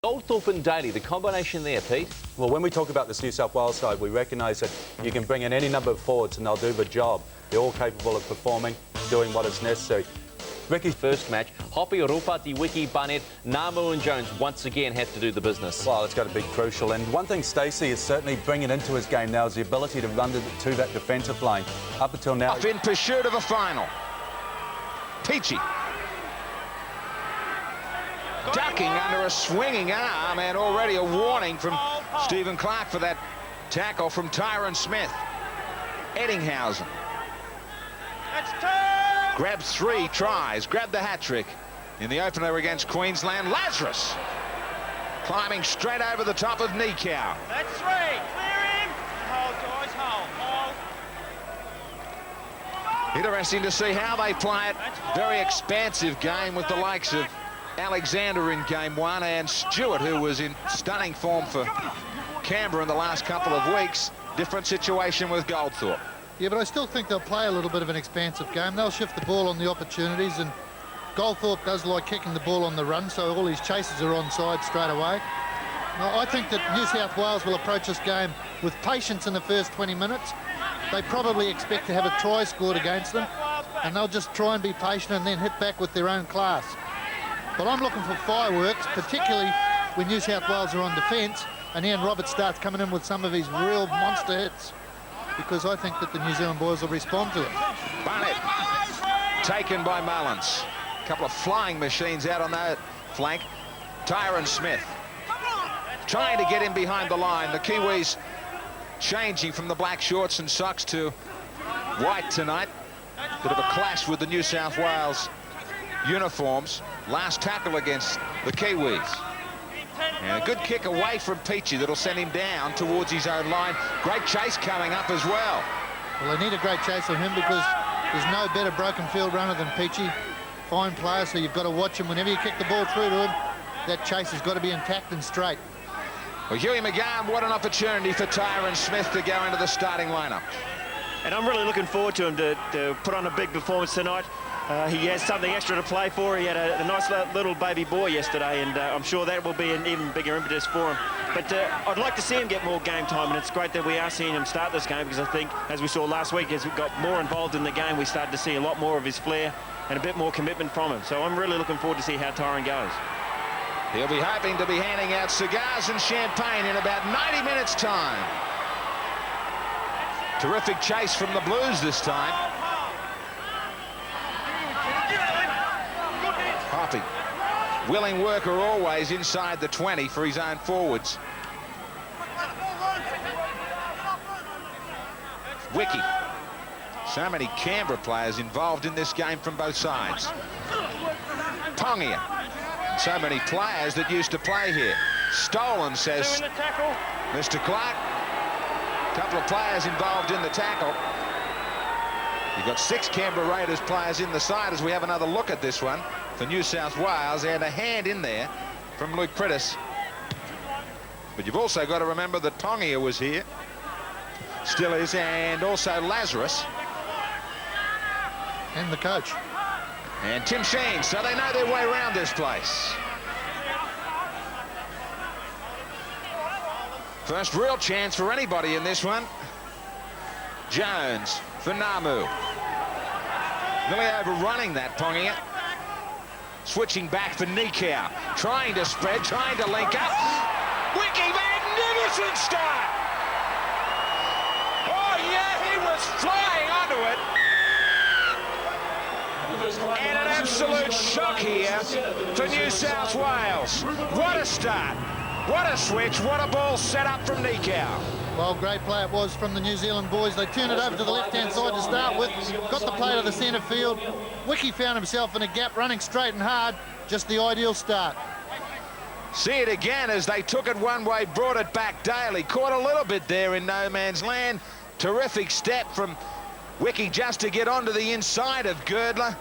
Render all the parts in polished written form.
Goldthorpe and Daly, the combination there, Pete. Well, when we talk about this New South Wales side, we recognise that you can bring in any number of forwards and they'll do the job. They're all capable of performing, doing what is necessary. Ricky's first match, Hoppe, Rupati, Wiki, Barnett, Namu and Jones once again have to do the business. Well, it's got to be crucial. And one thing Stacey is certainly bringing into his game now is the ability to run to that defensive line. Up until now... Up in pursuit of a final. Peachy. Ducking under a swinging arm, and already a warning from Stephen Clark for that tackle from Tyron Smith. Eddinghausen grabs 3 tries, grabbed the hat-trick in the opener against Queensland. Lazarus climbing straight over the top of Nikau. That's 3. Clear him. Hold, guys, hold. Interesting to see how they play it. Very expansive game with the likes of Alexander in game 1 and Stewart, who was in stunning form for Canberra in the last couple of weeks. Different situation with Goldthorpe. Yeah, but I still think they'll play a little bit of an expansive game. They'll shift the ball on the opportunities, and Goldthorpe does like kicking the ball on the run, so all his chases are onside straight away. Now, I think that New South Wales will approach this game with patience in the first 20 minutes. They probably expect to have a try scored against them, and they'll just try and be patient and then hit back with their own class. But I'm looking for fireworks, particularly when New South Wales are on defence and Ian Roberts starts coming in with some of his real monster hits, because I think that the New Zealand boys will respond to it. Barnett taken by Mullins. A couple of flying machines out on that flank. Tyron Smith trying to get in behind the line. The Kiwis changing from the black shorts and socks to white tonight. Bit of a clash with the New South Wales uniforms. Last tackle against the Kiwis. And a good kick away from Peachy that'll send him down towards his own line. Great chase coming up as well. Well, they need a great chase of him because there's no better broken field runner than Peachy. Fine player, so you've got to watch him. Whenever you kick the ball through to him, that chase has got to be intact and straight. Well, Huey McGann, what an opportunity for Tyron Smith to go into the starting lineup. And I'm really looking forward to him to put on a big performance tonight. He has something extra to play for. He had a nice little baby boy yesterday, and I'm sure that will be an even bigger impetus for him. But I'd like to see him get more game time, and it's great that we are seeing him start this game, because I think, as we saw last week, as we got more involved in the game, we started to see a lot more of his flair and a bit more commitment from him. So I'm really looking forward to see how Tyron goes. He'll be hoping to be handing out cigars and champagne in about 90 minutes' time. Terrific chase from the Blues this time. Hoppe, willing worker always inside the 20 for his own forwards. Wiki. So many Canberra players involved in this game from both sides. Pongia. So many players that used to play here. Stolen, says Mr. Clark. A couple of players involved in the tackle. You've got 6 Canberra Raiders players in the side as we have another look at this one for New South Wales, and a hand in there from Luke Prittis. But you've also got to remember that Pongia was here. Still is, and also Lazarus. And the coach. And Tim Sheen, so they know their way around this place. First real chance for anybody in this one. Jones for Namu. Nearly overrunning that, Pongia. Switching back for Nikau. Trying to spread, trying to link up. Wiki, magnificent start! Oh, yeah, he was flying onto it. And an absolute shock here for New South Wales. What a start. What a switch. What a ball set up from Nikau. Well, great play it was from the New Zealand boys. They turned it over to the left-hand side to start with. Got the play to the centre field. Wiki found himself in a gap, running straight and hard. Just the ideal start. See it again as they took it one way, brought it back. Daly caught a little bit there in no man's land. Terrific step from Wiki just to get onto the inside of Girdler.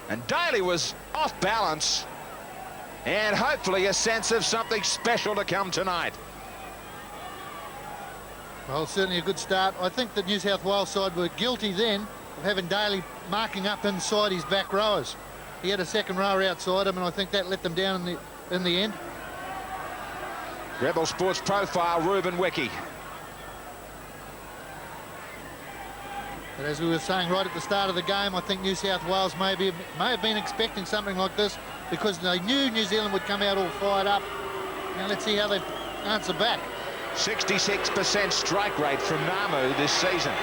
And Daly was off balance. And hopefully a sense of something special to come tonight. Well, certainly a good start. I think the New South Wales side were guilty then of having Daly marking up inside his back rowers. He had a second rower outside him, and I think that let them down in the end. Rebel Sports profile, Ruben Wiki. But as we were saying right at the start of the game, I think New South Wales may have been expecting something like this because they knew New Zealand would come out all fired up. Now let's see how they answer back. 66% strike rate from Namu this season.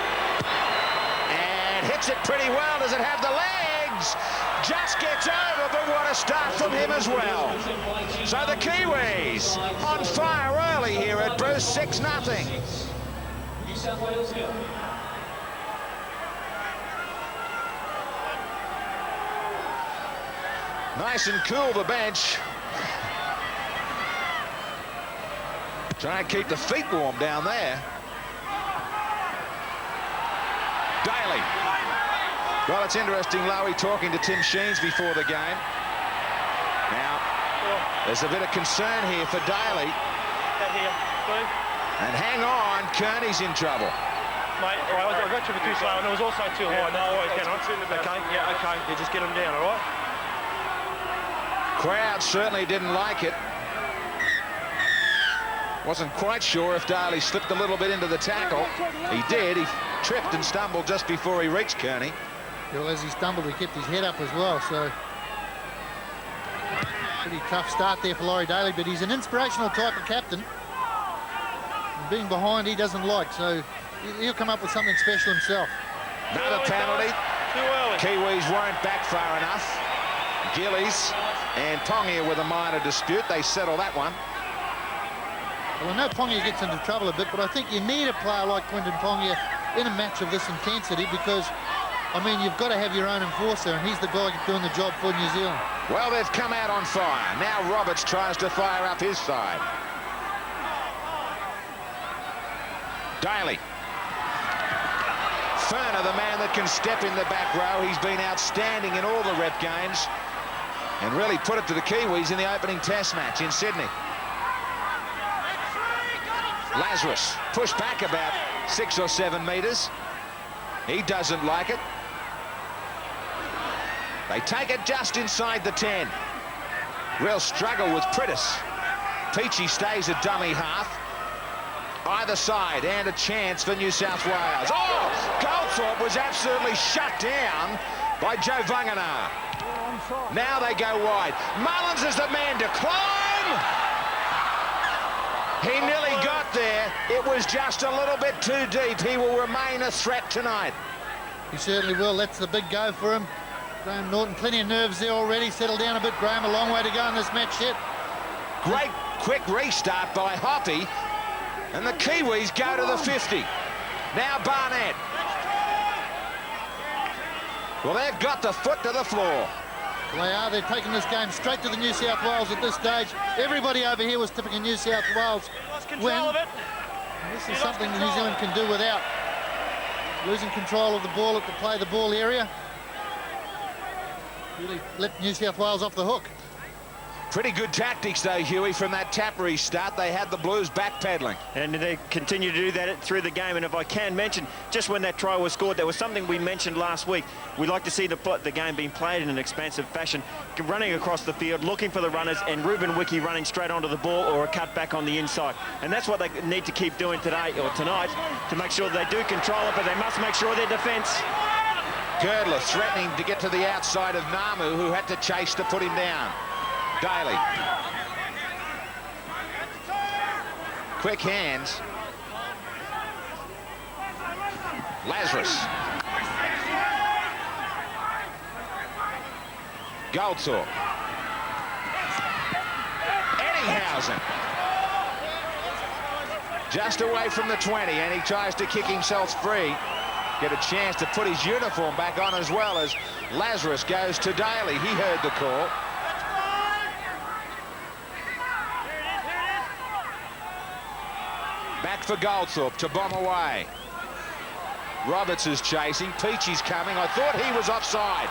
And hits it pretty well. Does it have the legs? Just gets over, but what a start from him as well. So the Kiwis on fire early here at Bruce, 6-0. New South Wales go. Nice and cool, the bench. Try and keep the feet warm down there. Daly. Well, it's interesting, Lowy talking to Tim Sheens before the game. Now, there's a bit of concern here for Daly. And hang on, Kearney's in trouble. Mate, all right, I got you for too slow, and it was also too high. No worries, get on. Okay, yeah, okay. Yeah, just get him down, all right? Crowd certainly didn't like it. Wasn't quite sure if Daly slipped a little bit into the tackle. He did. He tripped and stumbled just before he reached Kearney. Well, as he stumbled, he kept his head up as well, so pretty tough start there for Laurie Daly, but he's an inspirational type of captain. And being behind, he doesn't like, so he'll come up with something special himself. Another penalty. Too early. Kiwis weren't back far enough. Gillies and Pongia with a minor dispute. They settle that one. Well, I know Pongia gets into trouble a bit, but I think you need a player like Quinton Pongia in a match of this intensity because, I mean, you've got to have your own enforcer, and he's the guy doing the job for New Zealand. Well, they've come out on fire. Now Roberts tries to fire up his side. Daly. Furner, the man that can step in the back row. He's been outstanding in all the rep games and really put it to the Kiwis in the opening test match in Sydney. Lazarus pushed back about 6 or 7 metres. He doesn't like it. They take it just inside the 10. Real struggle with Pritis. Peachy stays at dummy half. Either side, and a chance for New South Wales. Oh, Goldthorpe was absolutely shut down by Joe Vangana. Now they go wide. Mullins is the man to climb. He nearly got there. It was just a little bit too deep. He will remain a threat tonight. He certainly will. That's the big go for him. Graham Norton, plenty of nerves there already. Settle down a bit, Graham. A long way to go in this match yet. Great quick restart by Hoppy. And the Kiwis go to the 50. Now Barnett. Well, they've got the foot to the floor. They are. They're taking this game straight to the New South Wales at this stage. Everybody over here was tipping a New South Wales win. Of it. This is something New Zealand can do without. Losing control of the ball at the play the ball area. Really let New South Wales off the hook. Pretty good tactics, though, Huey, from that tap restart. They had the Blues backpedaling. And they continue to do that through the game. And if I can mention, just when that try was scored, there was something we mentioned last week. We like to see the game being played in an expansive fashion, running across the field, looking for the runners, and Ruben Wiki running straight onto the ball or a cut back on the inside. And that's what they need to keep doing today or tonight to make sure they do control it, but they must make sure their defence. Girdler threatening to get to the outside of Namu, who had to chase to put him down. Daly. Quick hands. Lazarus. Goldthorpe. Eddinghausen. Just away from the 20, and he tries to kick himself free. Get a chance to put his uniform back on as well as Lazarus goes to Daly. He heard the call. Back for Goldthorpe to bomb away. Roberts is chasing. Peachy's coming. I thought he was offside.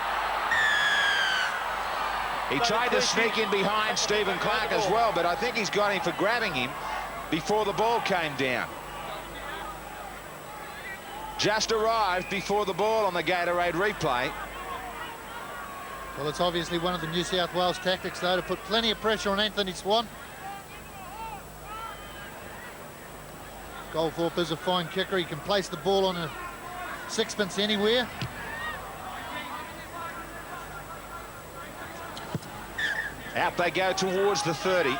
He tried to sneak in behind Stephen Clark as well, but I think he's got him for grabbing him before the ball came down. Just arrived before the ball on the Gatorade replay. Well, it's obviously one of the New South Wales tactics, though, to put plenty of pressure on Anthony Swan. Goldthorpe is a fine kicker. He can place the ball on a sixpence anywhere. Out they go towards the 30.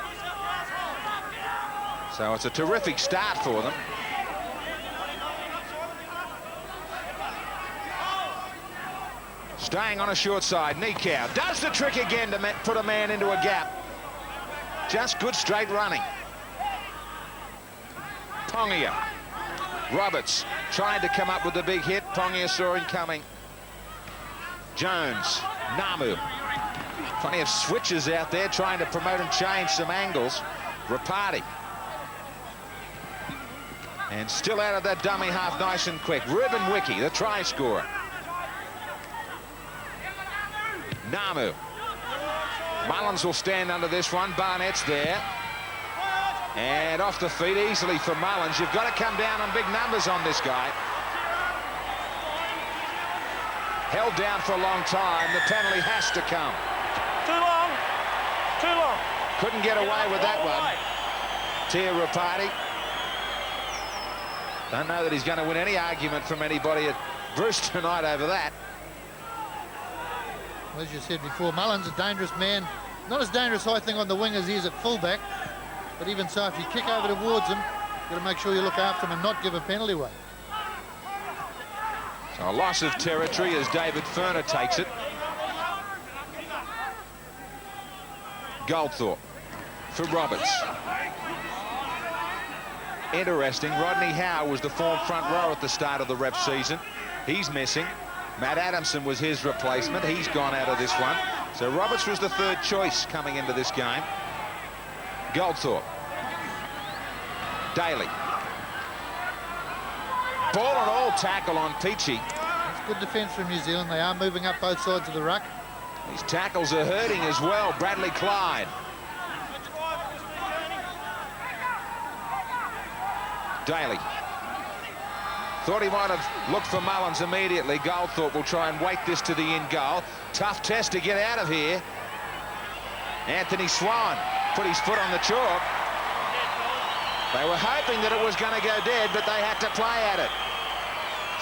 So it's a terrific start for them. Staying on a short side, Nikau does the trick again to put a man into a gap. Just good straight running. Pongia. Roberts tried to come up with the big hit. Pongia saw him coming. Jones. Namu. Plenty of switches out there trying to promote and change some angles. Rapati. And still out of that dummy half nice and quick. Ruben Wiki, the try scorer. Namu. Mullins will stand under this one. Barnett's there. And off the feet easily for Mullins. You've got to come down on big numbers on this guy. Held down for a long time. The penalty has to come. Too long. Too long. Couldn't get away with that one. Tia Rapati. Don't know that he's going to win any argument from anybody at Bruce tonight over that. As you said before, Mullins a dangerous man. Not as dangerous, I think, on the wing as he is at fullback. But even so, if you kick over towards him, you've got to make sure you look after him and not give a penalty away. So a loss of territory as David Furner takes it. Goldthorpe for Roberts. Interesting, Rodney Howe was the form front row at the start of the rep season. He's missing. Matt Adamson was his replacement. He's gone out of this one. So Roberts was the third choice coming into this game. Goldthorpe. Daly. Ball and all tackle on Peachy. It's good defence from New Zealand. They are moving up both sides of the ruck. These tackles are hurting as well. Bradley Clyde. Daly. Thought he might have looked for Mullins immediately. Goldthorpe will try and wait this to the in goal. Tough test to get out of here. Anthony Swan put his foot on the chalk. They were hoping that it was going to go dead, but they had to play at it.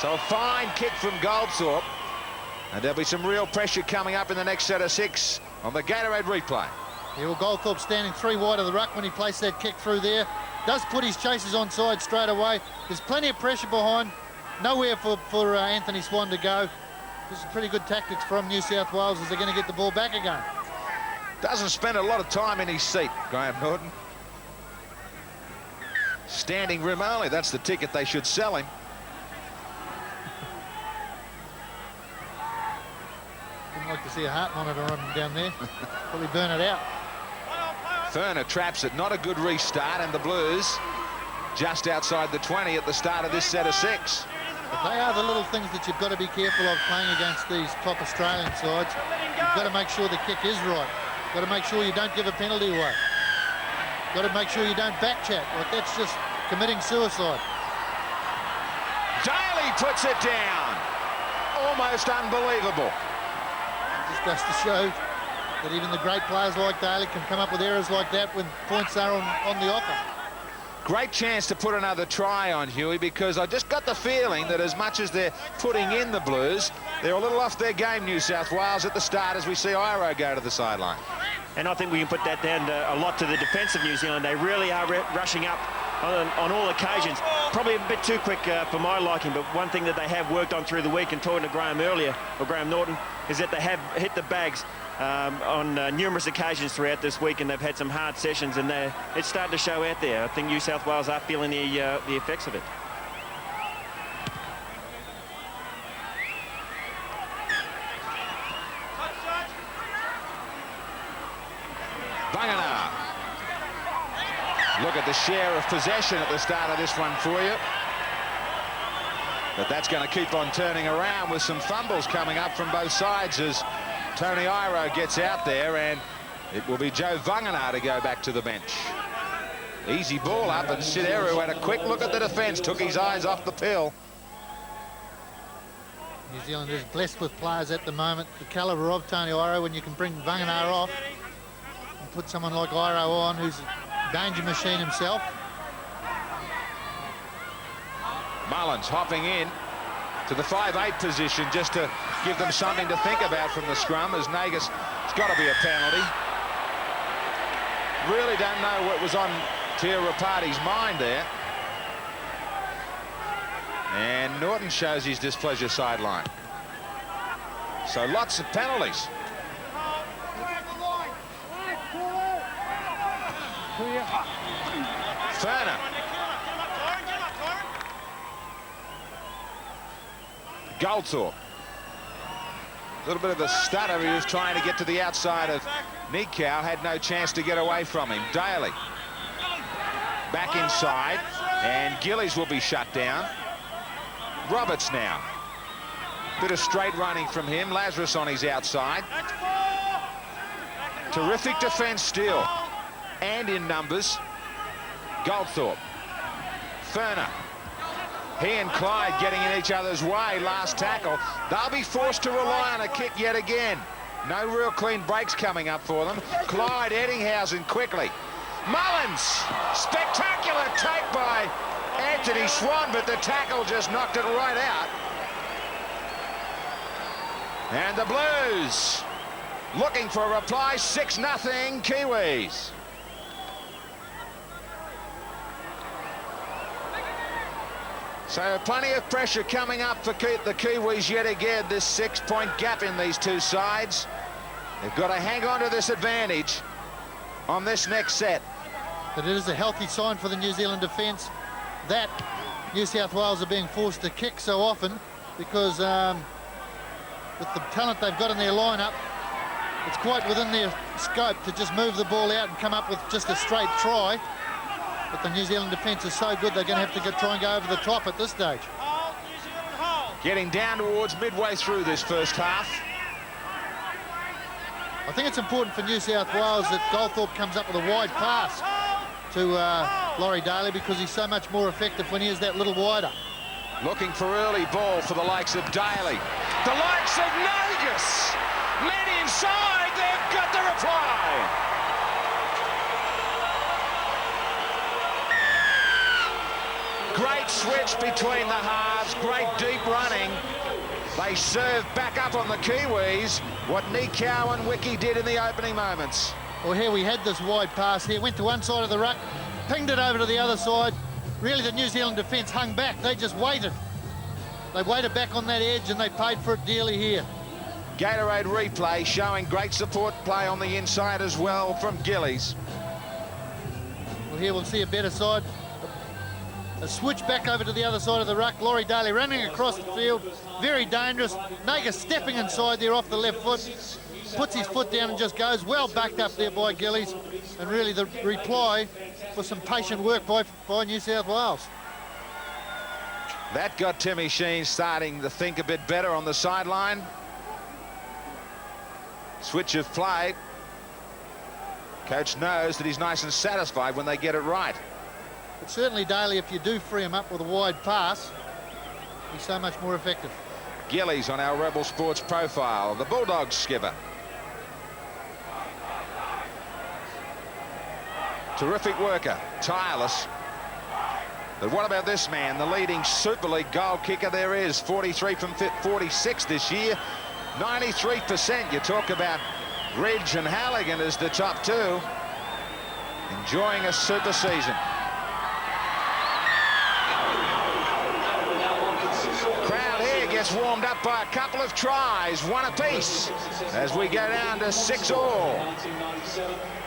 So a fine kick from Goldthorpe. And there'll be some real pressure coming up in the next set of 6 on the Gatorade replay. Yeah, well, Goldthorpe standing 3 wide of the ruck when he placed that kick through there. Does put his chasers onside straight away. There's plenty of pressure behind. Nowhere for Anthony Swan to go. This is pretty good tactics from New South Wales as they're going to get the ball back again. Doesn't spend a lot of time in his seat, Graham Norton. Standing room only. That's the ticket they should sell him. Wouldn't like to see a heart monitor on him down there. Probably burn it out. Furner traps it. Not a good restart, and the Blues just outside the 20 at the start of this set of 6. But they are the little things that you've got to be careful of playing against these top Australian sides. You've got to make sure the kick is right. Got to make sure you don't give a penalty away. Got to make sure you don't backchat. Like, that's just committing suicide. Daly puts it down. Almost unbelievable. Just goes to show that even the great players like Daly can come up with errors like that when points are on the offer. Great chance to put another try on, Huey, because I just got the feeling that as much as they're putting in the Blues, they're a little off their game, New South Wales, at the start as we see Iro go to the sideline. And I think we can put that down a lot to the defence of New Zealand. They really are rushing up on all occasions. Probably a bit too quick for my liking, but one thing that they have worked on through the week, and talking to Graham earlier, or Graham Norton, is that they have hit the bags on numerous occasions throughout this week, and they've had some hard sessions, and it's starting to show out there. I think New South Wales are feeling the effects of it. Vangana. Look at the share of possession at the start of this one for you. But that's going to keep on turning around with some fumbles coming up from both sides as Tony Iro gets out there, and it will be Joe Vangana to go back to the bench. Easy ball up, and Sideru had a quick look at the defence, took his eyes off the pill. New Zealand is blessed with players at the moment, the calibre of Tony Iro, when you can bring Vangana off and put someone like Iro on, who's a danger machine himself. Mullins hopping in to the 5'8" position just to give them something to think about from the scrum, as Nagus, it's got to be a penalty. Really don't know what was on Tia Rapati's mind there. And Norton shows his displeasure sideline. So lots of penalties. Ferner. Goldthorpe. A little bit of a stutter. He was trying to get to the outside of Nikau. Had no chance to get away from him. Daly. Back inside. And Gillies will be shut down. Roberts now. Bit of straight running from him. Lazarus on his outside. Terrific defence still. And in numbers. Goldthorpe. Ferner. He and Clyde getting in each other's way. Last tackle. They'll be forced to rely on a kick yet again. No real clean breaks coming up for them. Clyde Eddinghausen quickly. Mullins. Spectacular take by Anthony Swan, but the tackle just knocked it right out. And the Blues looking for a reply. 6-0 Kiwis. So plenty of pressure coming up for the Kiwis yet again. This 6-point gap in these two sides. They've got to hang on to this advantage on this next set. But it is a healthy sign for the New Zealand defence that New South Wales are being forced to kick so often, because with the talent they've got in their lineup, it's quite within their scope to just move the ball out and come up with just a straight try. But the New Zealand defence is so good, they're going to have to try and go over the top at this stage. Getting down towards midway through this first half. I think it's important for New South Wales that Goldthorpe comes up with a wide pass to Laurie Daly, because he's so much more effective when he is that little wider. Looking for early ball for the likes of Daly. The likes of Nagus. Men inside, they've got the reply. Great switch between the halves, great deep running. They serve back up on the Kiwis what Nikau and Wiki did in the opening moments. Well, here we had this wide pass here, went to one side of the ruck, pinged it over to the other side. Really, the New Zealand defence hung back. They just waited. They waited back on that edge, and they paid for it dearly here. Gatorade replay showing great support play on the inside as well from Gillies. Well, here we'll see a better side. A switch back over to the other side of the ruck. Laurie Daly running across the field. Very dangerous. Nagus stepping inside there off the left foot. Puts his foot down and just goes. Well backed up there by Gillies. And really the reply for some patient work by New South Wales. That got Timmy Sheen starting to think a bit better on the sideline. Switch of play. Coach knows that he's nice and satisfied when they get it right. But certainly Daly, if you do free him up with a wide pass, he's so much more effective. Gillies on our Rebel Sports profile, the Bulldogs skipper. Terrific worker, tireless. But what about this man, the leading Super League goal kicker there is, 43 from 46 this year, 93%. You talk about Ridge and Halligan as the top two, enjoying a super season. Crowd here gets warmed up by a couple of tries, one apiece, as we go down to 6-all.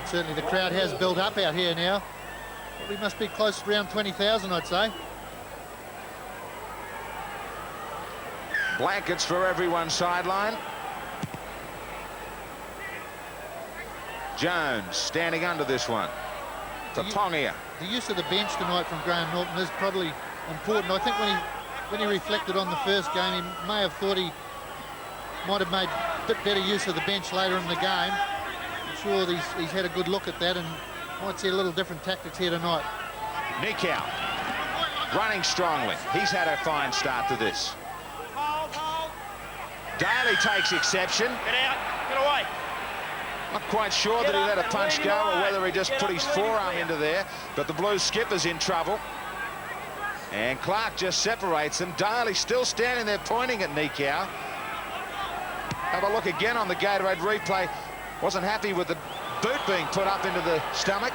Certainly the crowd has built up out here now. We must be close to around 20,000, I'd say. Blankets for everyone sideline. Jones standing under this one. To Pongia. The use of the bench tonight from Graham Norton is probably important. I think when he reflected on the first game, he may have thought he might have made a bit better use of the bench later in the game. I'm sure he's had a good look at that and might see a little different tactics here tonight. Nikau running strongly. He's had a fine start to this. Daly takes exception. Get out, get away. Not quite sure that he let a punch go or whether he just put his forearm into there, but the Blues skipper's in trouble. And Clark just separates them. Daly still standing there pointing at Nikau. Have a look again on the Gatorade replay. Wasn't happy with the boot being put up into the stomach.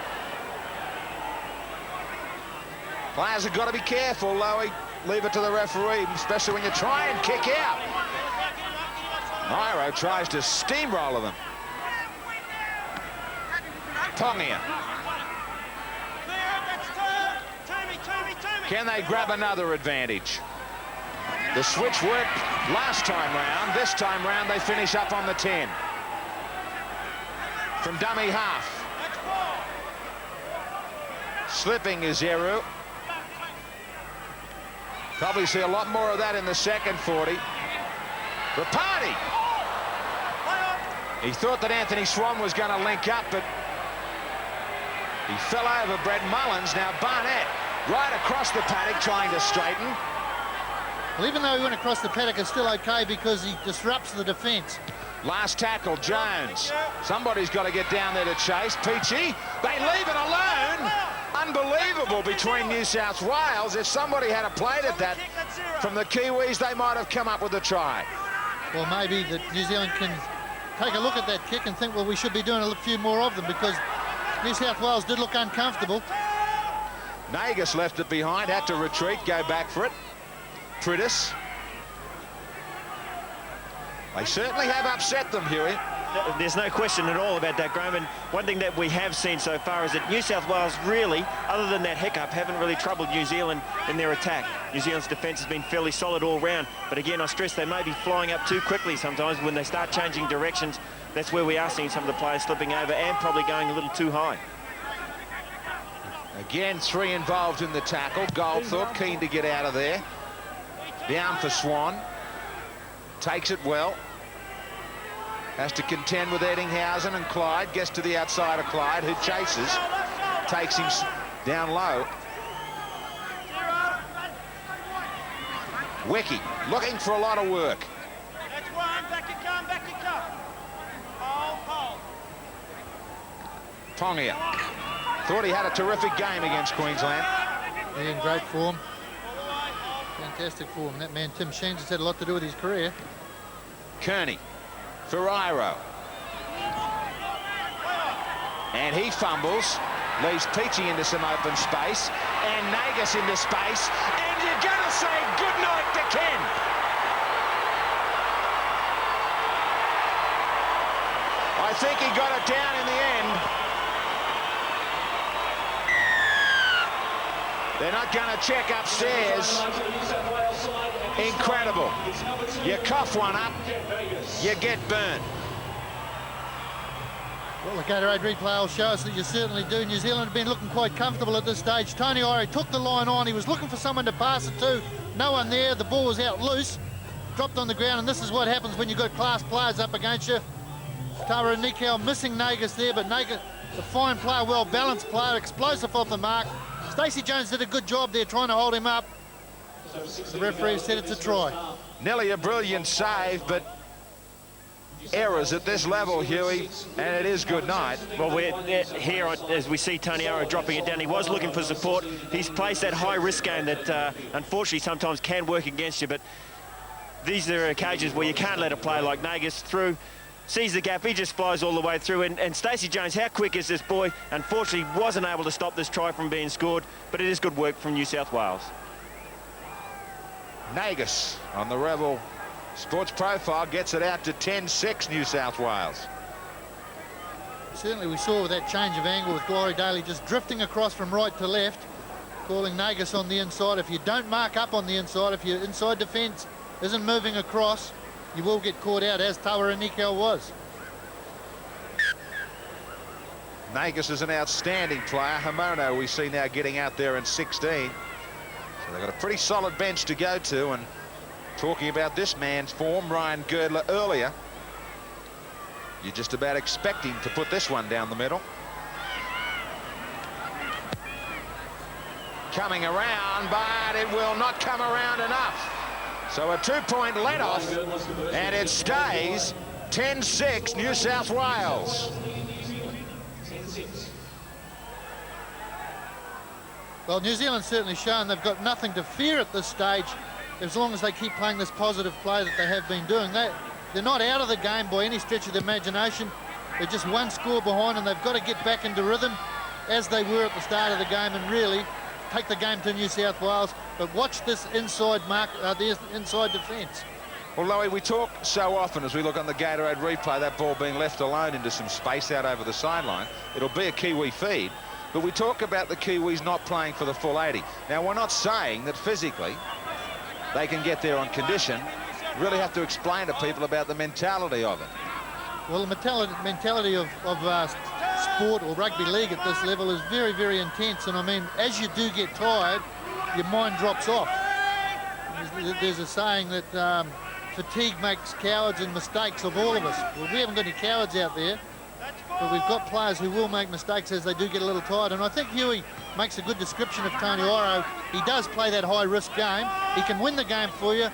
Players have got to be careful, Lowy. Leave it to the referee, especially when you try and kick out. Iro tries to steamroller them. Pongia. Can they grab another advantage? The switch worked last time round. This time round they finish up on the 10. From dummy half. Slipping is Eru. Probably see a lot more of that in the second 40. Rapati. He thought that Anthony Swan was going to link up, but he fell over Brett Mullins. Now Barnett right across the paddock trying to straighten. Well, even though he went across the paddock, it's still okay because he disrupts the defence. Last tackle, Jones. Somebody's got to get down there to chase. Peachy, they leave it alone. Unbelievable between New South Wales. If somebody had played at that from the Kiwis, they might have come up with a try. Well, maybe that New Zealand can take a look at that kick and think, well, we should be doing a few more of them, because New South Wales did look uncomfortable. Nagus left it behind, had to retreat, go back for it. Pritis. They certainly have upset them, Huey. There's no question at all about that, Graham. And one thing that we have seen so far is that New South Wales really, other than that hiccup, haven't really troubled New Zealand in their attack. New Zealand's defence has been fairly solid all round. But again, I stress they may be flying up too quickly sometimes. When they start changing directions, that's where we are seeing some of the players slipping over and probably going a little too high. Again, 3 involved in the tackle. Goldthorpe keen to get out of there. Down for Swan. Takes it well. Has to contend with Eddinghausen, and Clyde gets to the outside of Clyde, who chases. Takes him down low. Wiki looking for a lot of work. That's one. Back you come, back you come. Hold. Pongia. Thought he had a terrific game against Queensland. They're in great form. Fantastic form. That man, Tim Sheens, has had a lot to do with his career. Kearney. Ferreiro. And he fumbles, leaves Peachy into some open space, and Nagus into space, and you're going to say good night to Ken. I think he got it down in the end. They're not going to check upstairs. Incredible. You cough one up, you get burnt. Well, the Gatorade replay will show us that you certainly do. New Zealand have been looking quite comfortable at this stage. Tony Iro took the line on. He was looking for someone to pass it to. No one there. The ball was out loose. Dropped on the ground, and this is what happens when you've got class players up against you. Tara Nikau missing Nagus there, but Nagus, a fine player, well-balanced player, explosive off the mark. Stacey Jones did a good job there trying to hold him up. The referee said it's a try. Nearly a brilliant save, but errors at this level, Huey, and it is good night. Well, we're here as we see Tony Iro dropping it down. He was looking for support. He's placed that high-risk game that, unfortunately, sometimes can work against you, but these are occasions where you can't let a player like Nagus through. Sees the gap, he just flies all the way through, and Stacey Jones, how quick is this boy? Unfortunately, wasn't able to stop this try from being scored, but it is good work from New South Wales. Nagus on the Rebel Sports Profile gets it out to 10-6 New South Wales. Certainly we saw that change of angle with Glory Daly just drifting across from right to left, calling Nagus on the inside. If you don't mark up on the inside, if your inside defence isn't moving across, you will get caught out, as Tawera Nikau was. Nagus is an outstanding player. Hamono we see now getting out there in 16. So they've got a pretty solid bench to go to, and talking about this man's form, Ryan Girdler earlier, you just about expect him to put this one down the middle. Coming around, but it will not come around enough. So a 2-point let-off, and it stays 10-6 New South Wales. Well, New Zealand's certainly shown they've got nothing to fear at this stage as long as they keep playing this positive play that they have been doing. They're not out of the game by any stretch of the imagination. They're just one score behind, and they've got to get back into rhythm as they were at the start of the game and really take the game to New South Wales. But watch this inside the inside defence. Well, Lowy, we talk so often as we look on the Gatorade replay, that ball being left alone into some space out over the sideline. It'll be a Kiwi feed, but we talk about the Kiwis not playing for the full 80. Now, we're not saying that physically they can get there on condition. Really have to explain to people about the mentality of it. Well, the mentality of sport or rugby league at this level is very, very intense. And I mean, as you do get tired, your mind drops off. There's a saying that fatigue makes cowards and mistakes of all of us. Well, we haven't got any cowards out there, but we've got players who will make mistakes as they do get a little tired. And I think Huey makes a good description of Tony Iro. He does play that high-risk game. He can win the game for you,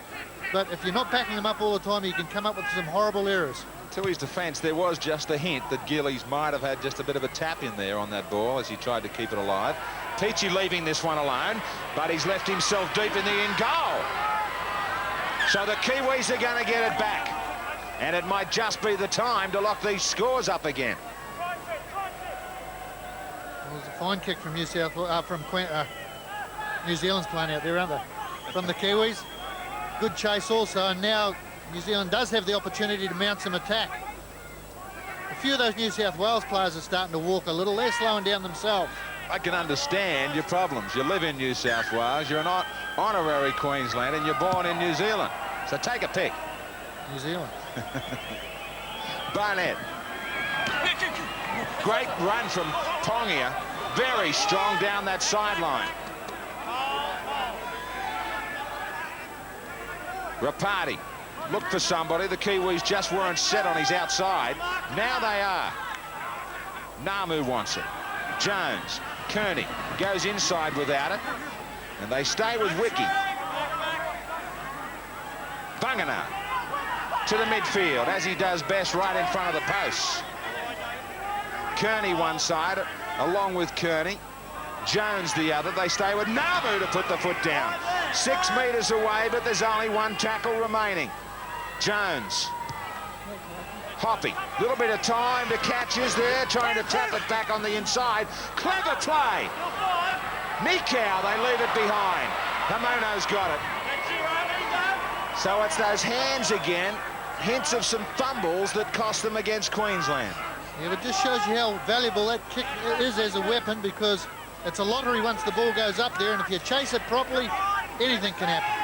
but if you're not backing him up all the time, he can come up with some horrible errors. To his defence, there was just a hint that Gillies might have had just a bit of a tap in there on that ball as he tried to keep it alive. Peachy leaving this one alone, but he's left himself deep in the end goal. So the Kiwis are going to get it back, and it might just be the time to lock these scores up again. Well, there's a fine kick from New Zealand's playing out there, aren't they? From the Kiwis. Good chase also, and now New Zealand does have the opportunity to mount some attack. A few of those New South Wales players are starting to walk a little. They're slowing down themselves. I can understand your problems. You live in New South Wales, you're an honorary Queenslander, and you're born in New Zealand. So take a pick. New Zealand. Barnett. Great run from Pongia. Very strong down that sideline. Rapati looked for somebody. The Kiwis just weren't set on his outside. Now they are. Namu wants it. Jones. Kearney goes inside without it. And they stay with Wiki. Bungana to the midfield, as he does best, right in front of the posts. Kearney one side, along with Kearney. Jones the other. They stay with Namu to put the foot down. 6 metres away, but there's only one tackle remaining. Jones. Hoppy. Little bit of time to catches there, trying to trap it back on the inside. Clever play. Nikau, they leave it behind. Hamono's got it. So it's those hands again. Hints of some fumbles that cost them against Queensland. Yeah, it just shows you how valuable that kick is as a weapon, because it's a lottery once the ball goes up there, and if you chase it properly, anything can happen.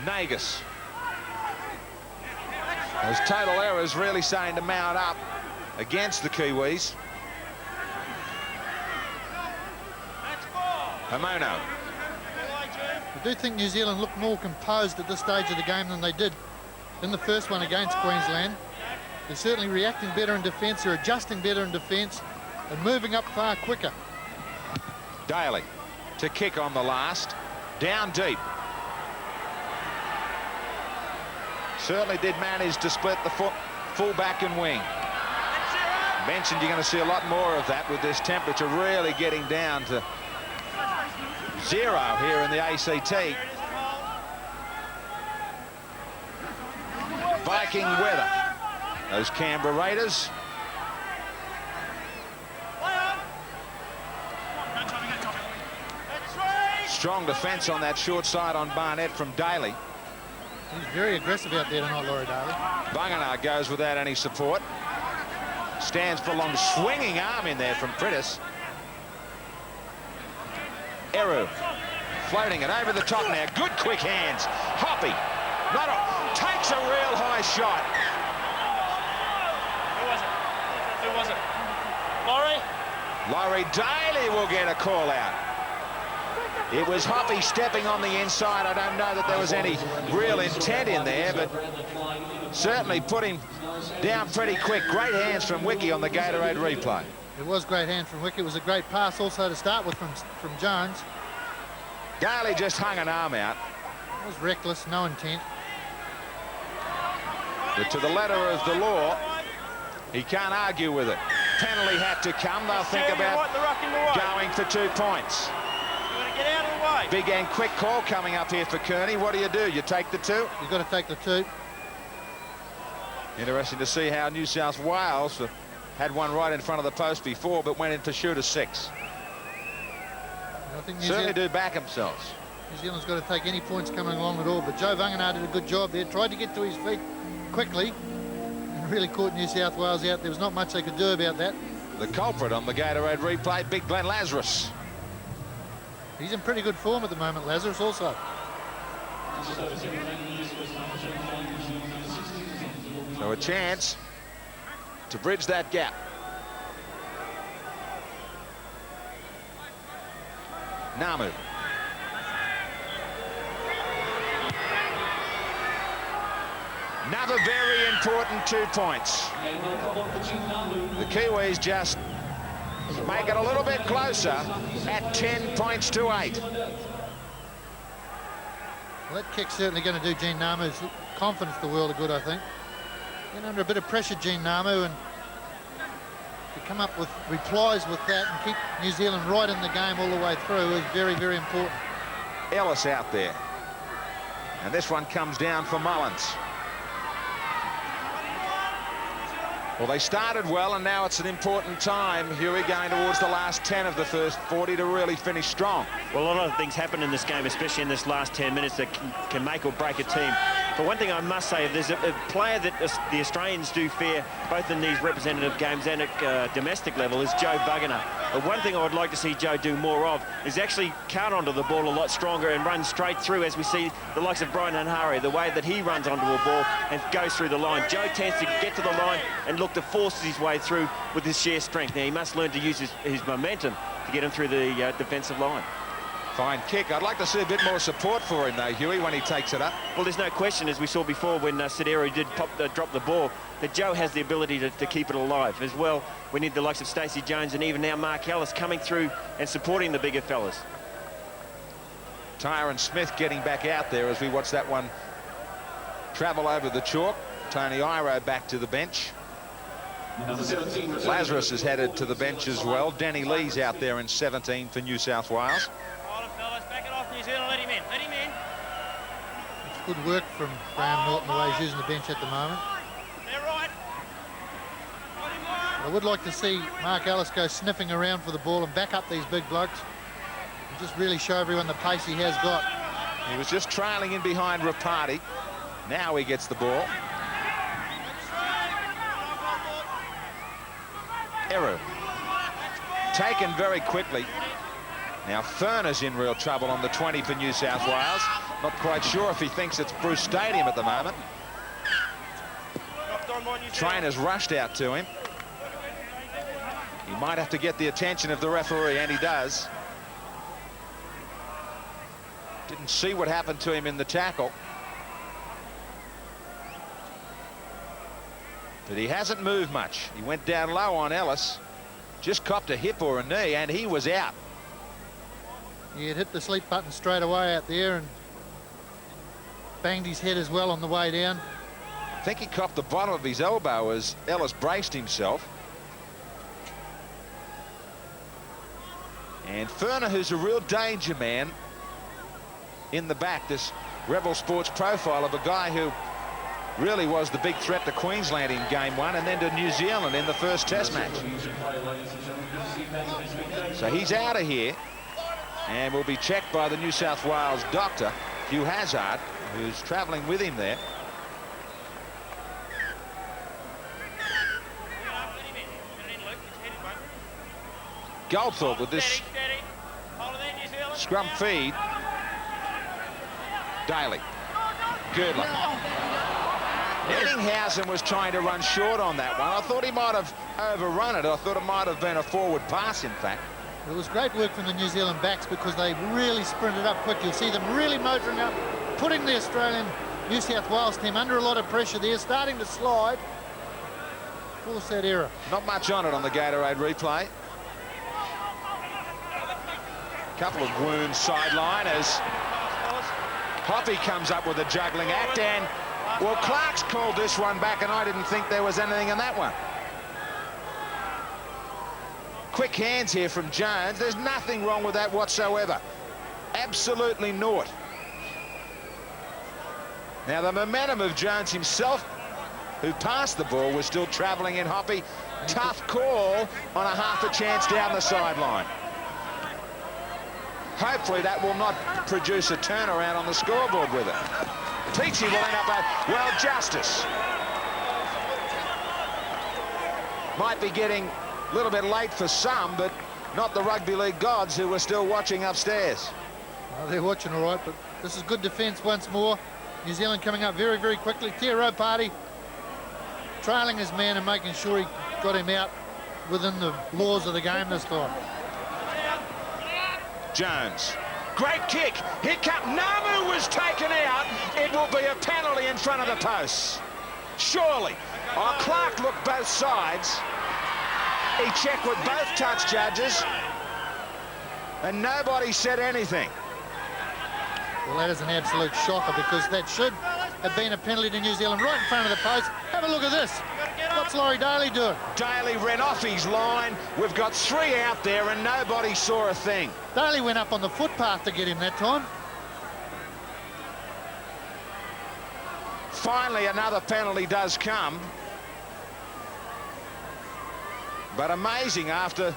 Nagus. Those total errors really starting to mount up against the Kiwis. Hamono. I do think New Zealand look more composed at this stage of the game than they did in the first one against Queensland. They're certainly reacting better in defence, they're adjusting better in defence, and moving up far quicker. Daly to kick on the last. Down deep. Certainly did manage to split the full back and wing. Mentioned you're going to see a lot more of that with this temperature really getting down to 0 here in the ACT. Viking weather. Those Canberra Raiders. Strong defence on that short side on Barnett from Daly. He's very aggressive out there tonight, Laurie Daly. Bunganar goes without any support. Stands for long, swinging arm in there from Prittis. Eru floating it over the top now. Good quick hands. Hoppy takes a real high shot. Who was it? Laurie? Laurie Daly will get a call out. It was Hoppy stepping on the inside. I don't know that there was any real intent in there, but certainly put him down pretty quick. Great hands from Wiki on the Gatorade replay. It was great hand from Wiki. It was a great pass also to start with from Jones. Daly just hung an arm out. It was reckless, no intent. But to the letter of the law, he can't argue with it. Penalty had to come. They'll think about for 2 points. Get out of the way. Big and quick call coming up here for Kearney. What do? You take the 2? You've got to take the 2. Interesting to see how New South Wales had one right in front of the post before, but went in for shooter 6. I think Certainly do back themselves. New Zealand's got to take any points coming along at all, but Joe Vagana did a good job there. Tried to get to his feet quickly and really caught New South Wales out. There was not much they could do about that. The culprit on the Gatorade replay, Big Glenn Lazarus. He's in pretty good form at the moment, Lazarus also. So a chance to bridge that gap. Namu. Another very important 2 points. The Kiwis just make it a little bit closer at 10 points to 8. Well, that kick's certainly going to do Gene Namu's confidence the world of good, I think. Getting under a bit of pressure, Gene Namu, and to come up with replies with that and keep New Zealand right in the game all the way through is very, very important. Ellis out there. And this one comes down for Mullins. Well, they started well, and now it's an important time. Huey going towards the last 10 of the first 40 to really finish strong. Well, a lot of things happen in this game, especially in this last 10 minutes, that can make or break a team. But one thing I must say, there's a player that the Australians do fear, both in these representative games and at domestic level, is Joe Vagana. But one thing I would like to see Joe do more of is actually count onto the ball a lot stronger and run straight through, as we see the likes of Brian Hanhari, the way that he runs onto a ball and goes through the line. Joe tends to get to the line and look to force his way through with his sheer strength. Now, he must learn to use his momentum to get him through the defensive line. Fine kick. I'd like to see a bit more support for him, though, Huey, when he takes it up. Well, there's no question, as we saw before when Sidero did drop the ball, that Joe has the ability to keep it alive. As well, we need the likes of Stacey Jones and even now Mark Ellis coming through and supporting the bigger fellas. Tyron Smith getting back out there as we watch that one travel over the chalk. Tony Iro back to the bench. Lazarus is headed to the bench as well. Danny Lee's out there in 17 for New South Wales. Back it off, New Zealand. Let him in. Let him in. It's good work from Graham Norton, the way he's using the bench at the moment. They're right. I would like to see Mark Ellis go sniffing around for the ball and back up these big blokes and just really show everyone the pace he has got. He was just trailing in behind Rapati. Now he gets the ball. Eru. Taken very quickly. Now Furner's in real trouble on the 20 for New South Wales. Not quite sure if he thinks it's Bruce Stadium at the moment. Trainer's rushed out to him. He might have to get the attention of the referee, and he does. Didn't see what happened to him in the tackle. But he hasn't moved much. He went down low on Ellis. Just copped a hip or a knee, and he was out. He had hit the sleep button straight away out there and banged his head as well on the way down. I think he copped the bottom of his elbow as Ellis braced himself. And Furner, who's a real danger man in the back, this Rebel Sports profile of a guy who really was the big threat to Queensland in game 1 and then to New Zealand in the first test match. So he's out of here and will be checked by the New South Wales doctor, Hugh Hazard, who's travelling with him there. Goldthorpe with this scrum feed. Daly. Girdler. Eddinghausen was trying to run short on that one. I thought he might have overrun it. I thought it might have been a forward pass, in fact. It was great work from the New Zealand backs because they really sprinted up quick. You'll see them really motoring up, putting the Australian New South Wales team under a lot of pressure there, starting to slide. Force that error. Not much on it on the Gatorade replay. Couple of wounds sideline as Hoppy comes up with a juggling act, and well, Clark's called this one back, and I didn't think there was anything in that one. quick hands here from Jones. There's nothing wrong with that whatsoever. Absolutely naught. Now, the momentum of Jones himself, who passed the ball, was still travelling in Hoppy. Tough call on a half a chance down the sideline. Hopefully that will not produce a turnaround on the scoreboard with it. Peachy will end up well, justice. Might be getting a little bit late for some, but not the rugby league gods who are still watching upstairs. Well, they're watching all right, but this is good defence once more. New Zealand coming up very, very quickly. Te Party trailing his man and making sure he got him out within the laws of the game this time. Jones, great kick. Here comes Namu, was taken out. It will be a penalty in front of the posts. Surely. Oh, Clark looked both sides. He checked with both touch judges, and nobody said anything. Well, that is an absolute shocker, because that should have been a penalty to New Zealand right in front of the post. Have a look at this. What's Laurie Daly doing? Daly ran off his line. We've got 3 out there and nobody saw a thing. Daly went up on the footpath to get him that time. Finally, another penalty does come. But amazing, after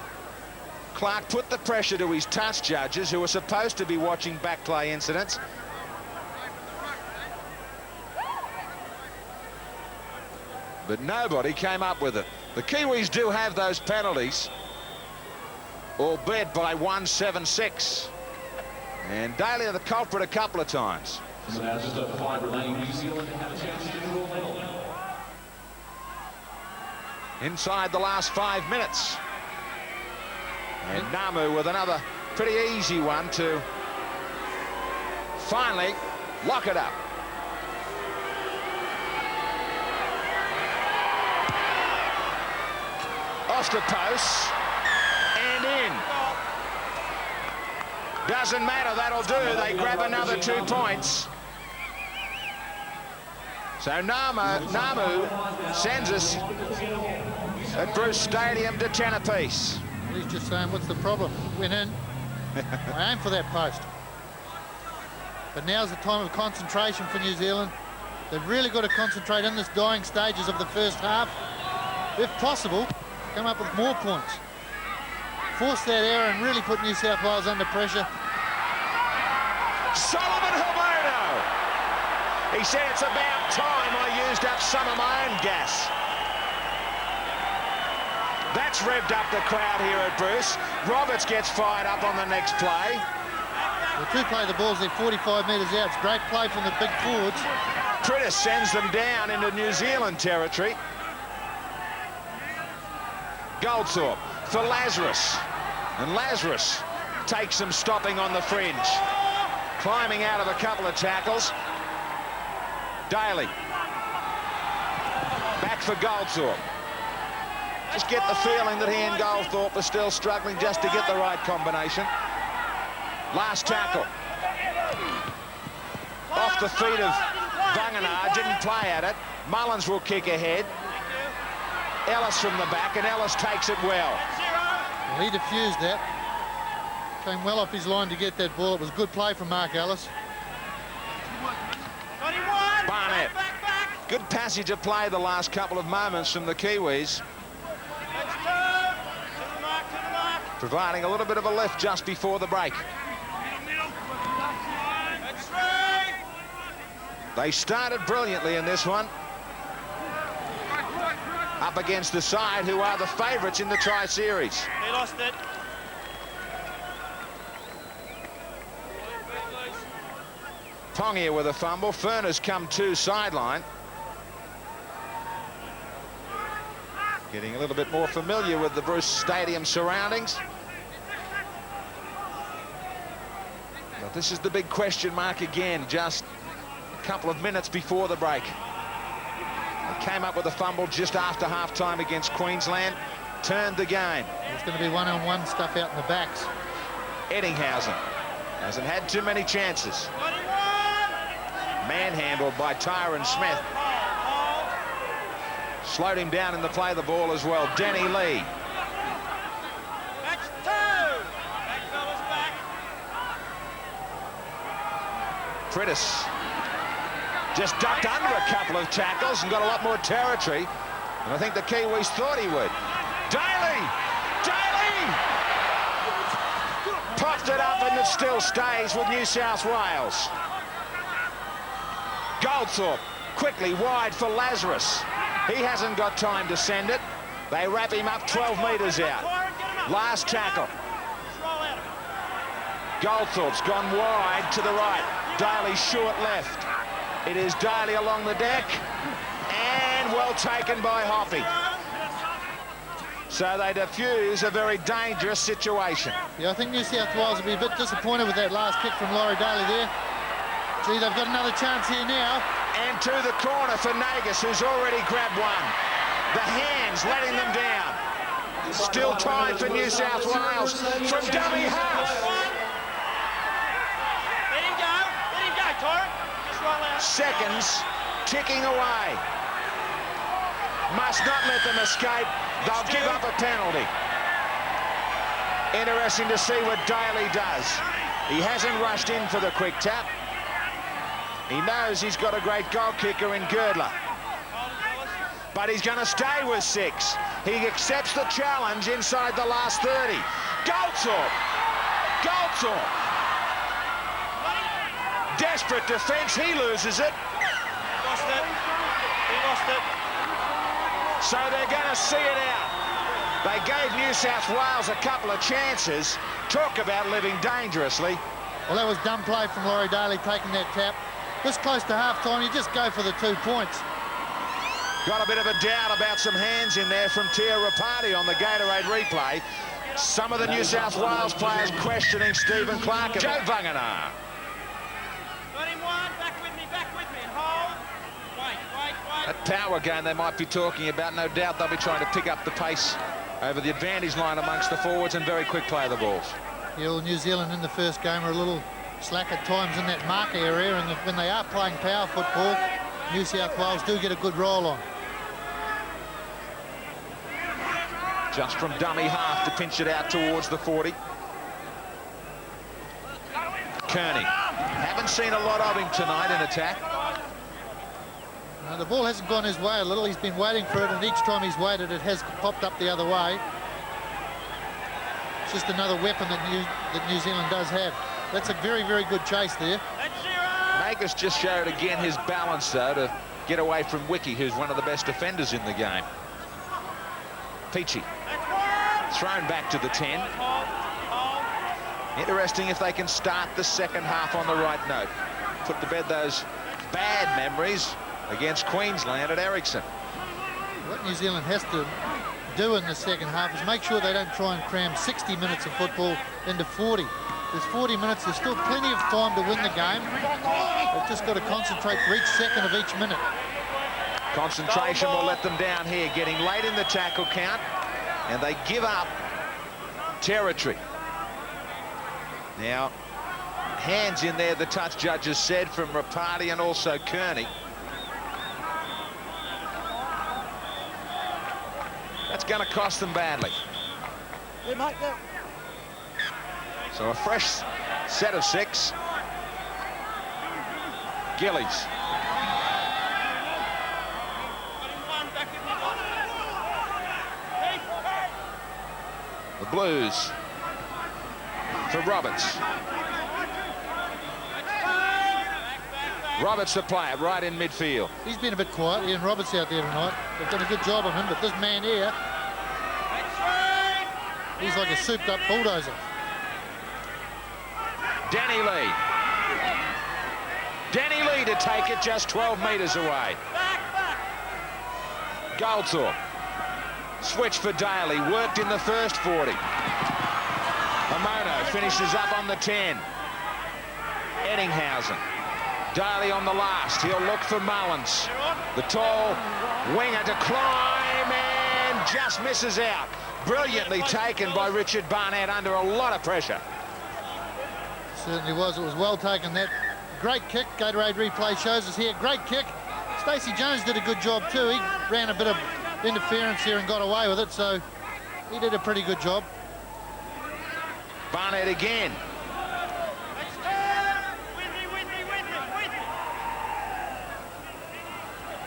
Clark put the pressure to his touch judges, who are supposed to be watching back play incidents. But nobody came up with it. The Kiwis do have those penalties, albeit by 176. And Daly are the culprit a couple of times. So now just up 5 remaining. New Zealand have a chance to draw level. Inside the last 5 minutes. And Namu with another pretty easy one to finally lock it up. Off the post and in. Doesn't matter, that'll do. They grab another 2 points. So Namu sends us at Bruce Stadium to 10 apiece. He's just saying, what's the problem? Went in. I aim for that post. But now's the time of concentration for New Zealand. They've really got to concentrate in this dying stages of the first half. If possible, come up with more points. Force that error and really put New South Wales under pressure. Solomon Himono! He said it's about time I used up some of my own gas. That's revved up the crowd here at Bruce. Roberts gets fired up on the next play. The two play the balls, they're 45 metres out. It's great play from the big forwards. Pritis sends them down into New Zealand territory. Goldthorpe for Lazarus. And Lazarus takes some stopping on the fringe. Climbing out of a couple of tackles. Daly. Back for Goldthorpe. Just get the feeling that he and Goldthorpe are still struggling just to get the right combination. Last tackle. Off the feet of Vanganar, didn't play at it. Mullins will kick ahead. Ellis from the back, and Ellis takes it well. Well, he diffused that. Came well off his line to get that ball. It was good play from Mark Ellis. Barnett. Good passage of play the last couple of moments from the Kiwis. Providing a little bit of a lift just before the break. They started brilliantly in this one. Up against the side who are the favourites in the Tri-Series. He lost it. Pongia with a fumble. Furner's come to sideline. Getting a little bit more familiar with the Bruce Stadium surroundings. But this is the big question mark again, just a couple of minutes before the break. They came up with a fumble just after half-time against Queensland, turned the game. There's going to be one-on-one stuff out in the backs. Eddinghausen hasn't had too many chances. Manhandled by Tyron Smith. Slowed him down in the play of the ball as well. Denny Lee. Prittis just ducked under a couple of tackles and got a lot more territory. And I think the Kiwis thought he would. Daly! Popped it up and it still stays with New South Wales. Goldthorpe quickly wide for Lazarus. He hasn't got time to send it. They wrap him up 12 metres out. Last tackle. Goldthorpe's gone wide to the right. Daly short left. It is Daly along the deck. And well taken by Hoppy. So they diffuse a very dangerous situation. Yeah, I think New South Wales will be a bit disappointed with that last kick from Laurie Daly there. Gee, they've got another chance here now. And to the corner for Nagus, who's already grabbed one. The hands letting them down. Still time for New South Wales from dummy half. Let him go, Torrey. Just roll out. Seconds ticking away. Must not let them escape. They'll give up a penalty. Interesting to see what Daly does. He hasn't rushed in for the quick tap. He knows he's got a great goal kicker in Girdler. But he's going to stay with 6. He accepts the challenge inside the last 30. Goldthorpe. Desperate defence. He loses it. He lost it. So they're going to see it out. They gave New South Wales a couple of chances. Talk about living dangerously. Well, that was dumb play from Laurie Daly taking that tap. This close to half-time, you just go for the 2 points. Got a bit of a doubt about some hands in there from Tia Rapati on the Gatorade replay. Some of the New South Wales players questioning Stephen Clark. Joe Vangana. Got him one. Back with me, and hold. Wait. That power game they might be talking about. No doubt they'll be trying to pick up the pace over the advantage line amongst the forwards and very quick play of the balls. Yeah, well, New Zealand in the first game are a little slack at times in that mark area, and when they are playing power football, New South Wales do get a good roll on. Just from dummy half to pinch it out towards the 40. Kearney. Haven't seen a lot of him tonight in attack. The ball hasn't gone his way a little. He's been waiting for it, and each time he's waited, it has popped up the other way. It's just another weapon that New Zealand does have. That's a very, very good chase there. Nagus just showed again his balance, though, to get away from Wiki, who's one of the best defenders in the game. Peachy. Thrown back to the 10. Interesting if they can start the second half on the right note. Put to bed those bad memories against Queensland at Ericsson. What New Zealand has to do in the second half is make sure they don't try and cram 60 minutes of football into 40. There's 40 minutes. There's still plenty of time to win the game. They've just got to concentrate for each second of each minute. Concentration will let them down here, getting late in the tackle count, and they give up territory. Now, hands in there, the touch judges said, from Rapati and also Kearney. That's going to cost them badly. So a fresh set of 6. Gillies. The Blues for Roberts. Roberts the player right in midfield. He's been a bit quiet, Ian Roberts out there tonight. They've done a good job of him, but this man here, he's like a souped-up bulldozer. Danny Lee. Danny Lee to take it just 12 metres away. Goldthorpe. Switch for Daly. Worked in the first 40. Amono finishes up on the 10. Eddinghausen. Daly on the last. He'll look for Mullins. The tall winger to climb and just misses out. Brilliantly taken by Richard Barnett under a lot of pressure. Certainly was. It was well taken. That great kick. Gatorade replay shows us here. Great kick. Stacey Jones did a good job too. He ran a bit of interference here and got away with it, so he did a pretty good job. Barnett again.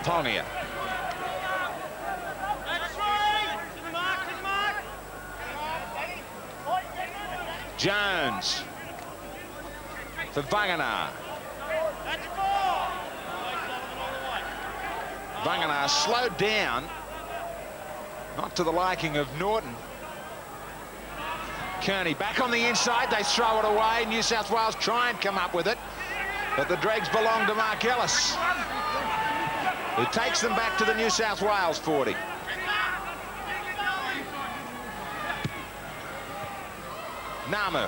Pongia. Jones for Vagana. Vagana slowed down, not to the liking of Norton. Kearney back on the inside, they throw it away. New South Wales try and come up with it, but the dregs belong to Mark Ellis, who takes them back to the New South Wales 40. Namu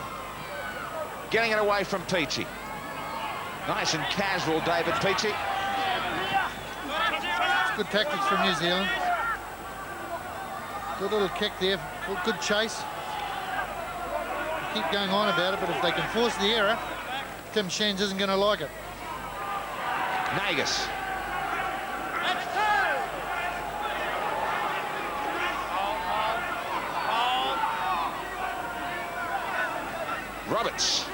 getting it away from Peachy. Nice and casual, David Peachy. Good tactics from New Zealand. Good little kick there, good chase. Keep going on about it, but if they can force the error, Tim Sheens isn't going to like it. Nagus. Roberts.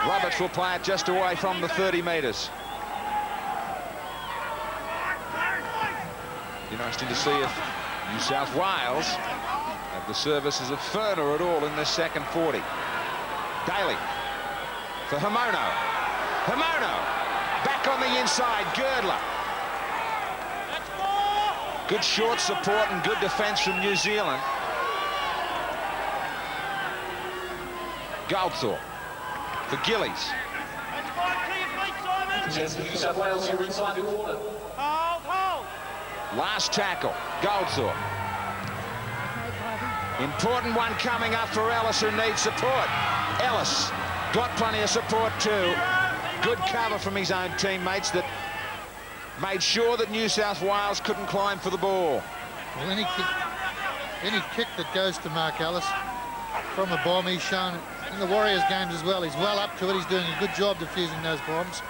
Roberts will play it just away from the 30 metres. Interesting to see if New South Wales have the services of Ferner at all in this second 40. Daly for Hamono. Hamono back on the inside. Girdler. Good short support and good defence from New Zealand. Goldthorpe for Gillies. Yes, New South Wales, you're inside the order. Last tackle, Goldthorpe. Important one coming up for Ellis, who needs support. Ellis got plenty of support too. Good cover from his own teammates that made sure that New South Wales couldn't climb for the ball. Well, any kick that goes to Mark Ellis from a bomb, he's shown in the Warriors games as well. He's well up to it. He's doing a good job defusing those bombs.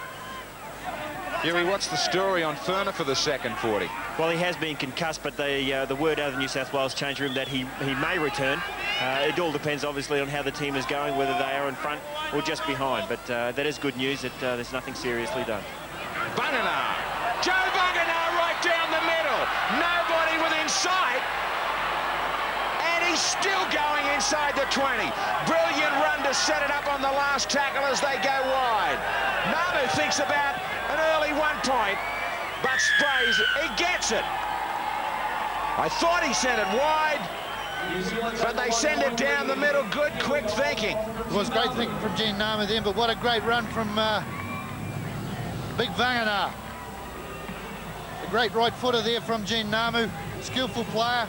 Huey, what's the story on Ferner for the second 40? Well, he has been concussed, but the word out of the New South Wales change room that he may return. It all depends, obviously, on how the team is going, whether they are in front or just behind. But that is good news that there's nothing seriously done. Vagana. Joe Vagana right down the middle. Nobody within sight. And he's still going inside the 20. Brilliant run to set it up on the last tackle as they go wide. Namu thinks about an early 1 point, but sprays it. He gets it. I thought he sent it wide, but they send it down the middle. Good, quick thinking. It was great thinking from Gene Namu then, but what a great run from Big Vagana. A great right footer there from Gene Namu. Skillful player.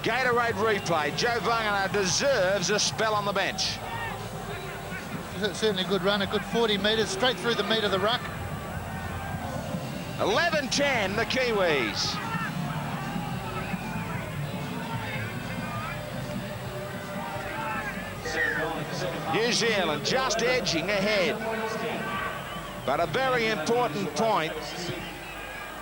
Gatorade replay. Joe Vagana deserves a spell on the bench. Certainly a good run, a good 40 metres, straight through the meat of the ruck. 11-10, the Kiwis. New Zealand just edging ahead. But a very important point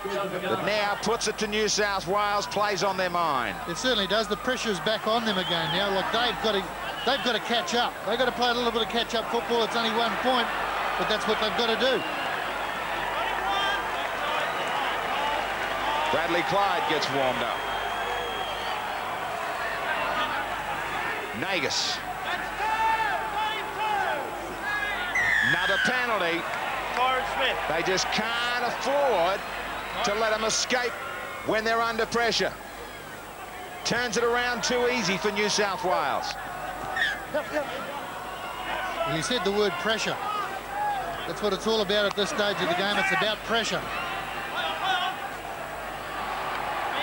that now puts it to New South Wales, plays on their mind. It certainly does. The pressure's back on them again now. Like they've got to catch up. They've got to play a little bit of catch-up football. It's only 1 point, but that's what they've got to do. Bradley Clyde gets warmed up. Nagus. Another penalty. They just can't afford to let them escape when they're under pressure. Turns it around too easy for New South Wales. You said the word pressure. That's what it's all about at this stage of the game. It's about pressure.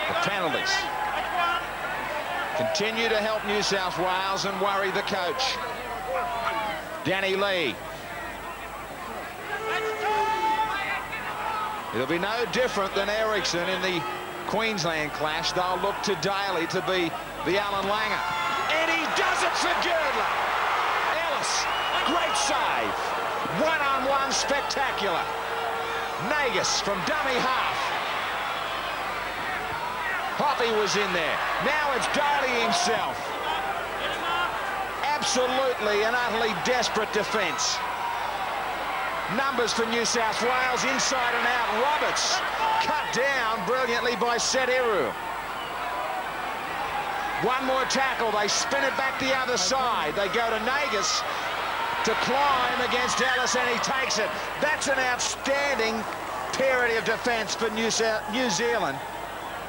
The penalties continue to help New South Wales and worry the coach. Danny Lee. It'll be no different than Ericsson in the Queensland clash. They'll look to Daly to be the Alan Langer. And he does it for Girdler. Ellis, great save. One-on-one, spectacular. Nagus from dummy half. Hoppy was in there. Now it's Daly himself. Absolutely and utterly desperate defence. numbers for New South Wales, inside and out. Roberts cut down brilliantly by Setiru. One more tackle, they spin it back the other side. They go to Nagus to climb against Ellis, and he takes it. That's an outstanding period of defence for New Zealand.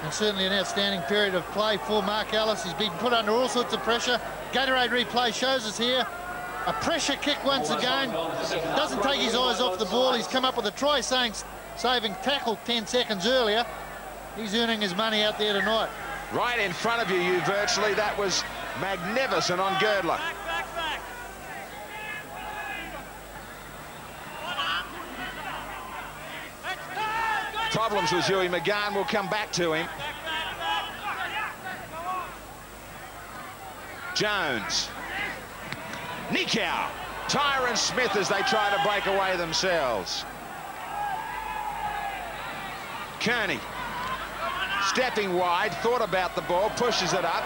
And certainly an outstanding period of play for Mark Ellis. He's been put under all sorts of pressure. Gatorade replay shows us here a pressure kick once again. Doesn't take his eyes off the ball. He's come up with a try saving tackle 10 seconds earlier. He's earning his money out there tonight. Right in front of you virtually. That was magnificent on Girdler. Problems with Huey McGann. We'll come back to him. Jones. Nikau. Tyron Smith as they try to break away themselves. Kearney. Stepping wide, thought about the ball, pushes it up.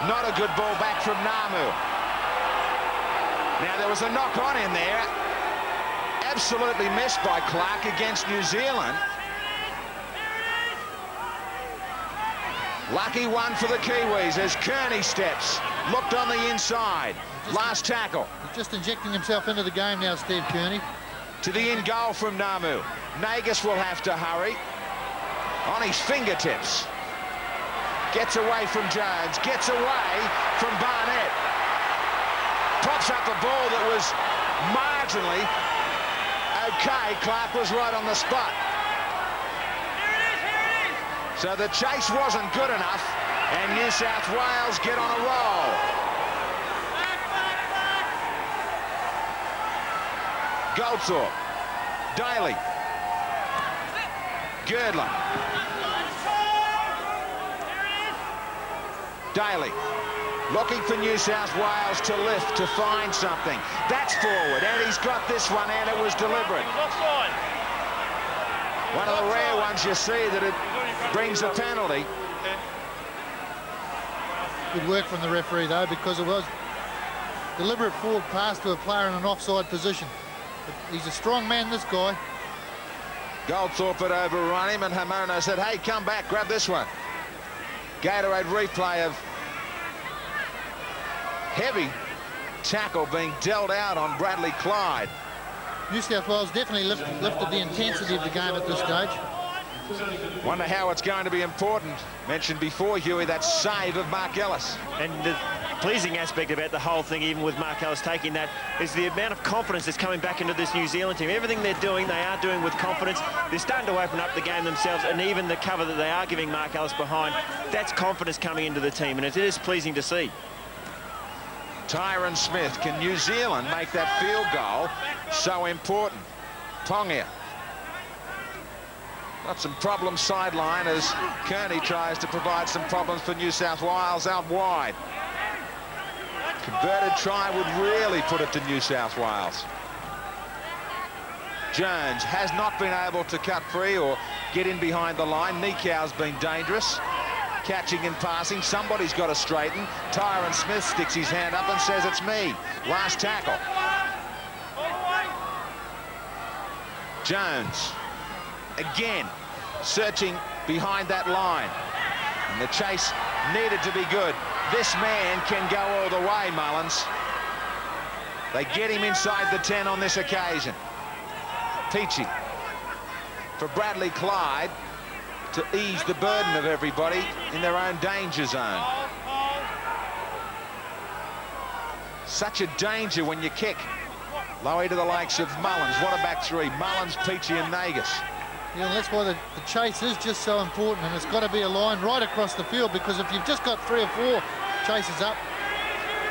Not a good ball back from Namu. Now there was a knock-on in there. Absolutely missed by Clark against New Zealand. Lucky one for the Kiwis as Kearney steps. Looked on the inside. Last tackle. He's just injecting himself into the game now, Steve Kearney. To the in goal from Namu. Nagus will have to hurry. On his fingertips. Gets away from Jones. Gets away from Barnett. Pops up a ball that was marginally okay. Clark was right on the spot. So the chase wasn't good enough, and New South Wales get on a roll. Goldthorpe. Daly. Girdler. Daly looking for New South Wales to lift, to find something. That's forward, and he's got this one, and it was deliberate. One of the rare ones you see that it brings a penalty. Good work from the referee, though, because it was deliberate forward pass to a player in an offside position. But he's a strong man, this guy. Goldthorpe had overrun him, and Hamono said, hey, come back, grab this one. Gatorade replay of heavy tackle being dealt out on Bradley Clyde. New South Wales definitely lifted the intensity of the game at this stage. Wonder how it's going to be important. Mentioned before, Huey, that save of Mark Ellis. And the pleasing aspect about the whole thing, even with Mark Ellis taking that, is the amount of confidence that's coming back into this New Zealand team. Everything they're doing, they are doing with confidence. They're starting to open up the game themselves, and even the cover that they are giving Mark Ellis behind, that's confidence coming into the team, and it is pleasing to see. Tyron Smith. Can New Zealand make that field goal so important? Pongia. Got some problems sideline as Kearney tries to provide some problems for New South Wales out wide. Converted try would really put it to New South Wales. Jones has not been able to cut free or get in behind the line. Nikau's been dangerous. Catching and passing. Somebody's got to straighten. Tyron Smith sticks his hand up and says, it's me. Last tackle. Jones. Again, searching behind that line. And the chase needed to be good. This man can go all the way, Mullins. They get him inside the 10 on this occasion. Peachy for Bradley Clyde to ease the burden of everybody in their own danger zone. Such a danger when you kick. Lowy to the likes of Mullins. What a back three. Mullins, Peachy and Nagus. Yeah, and that's why the chase is just so important, and it's got to be a line right across the field, because if you've just got 3 or 4 chases up,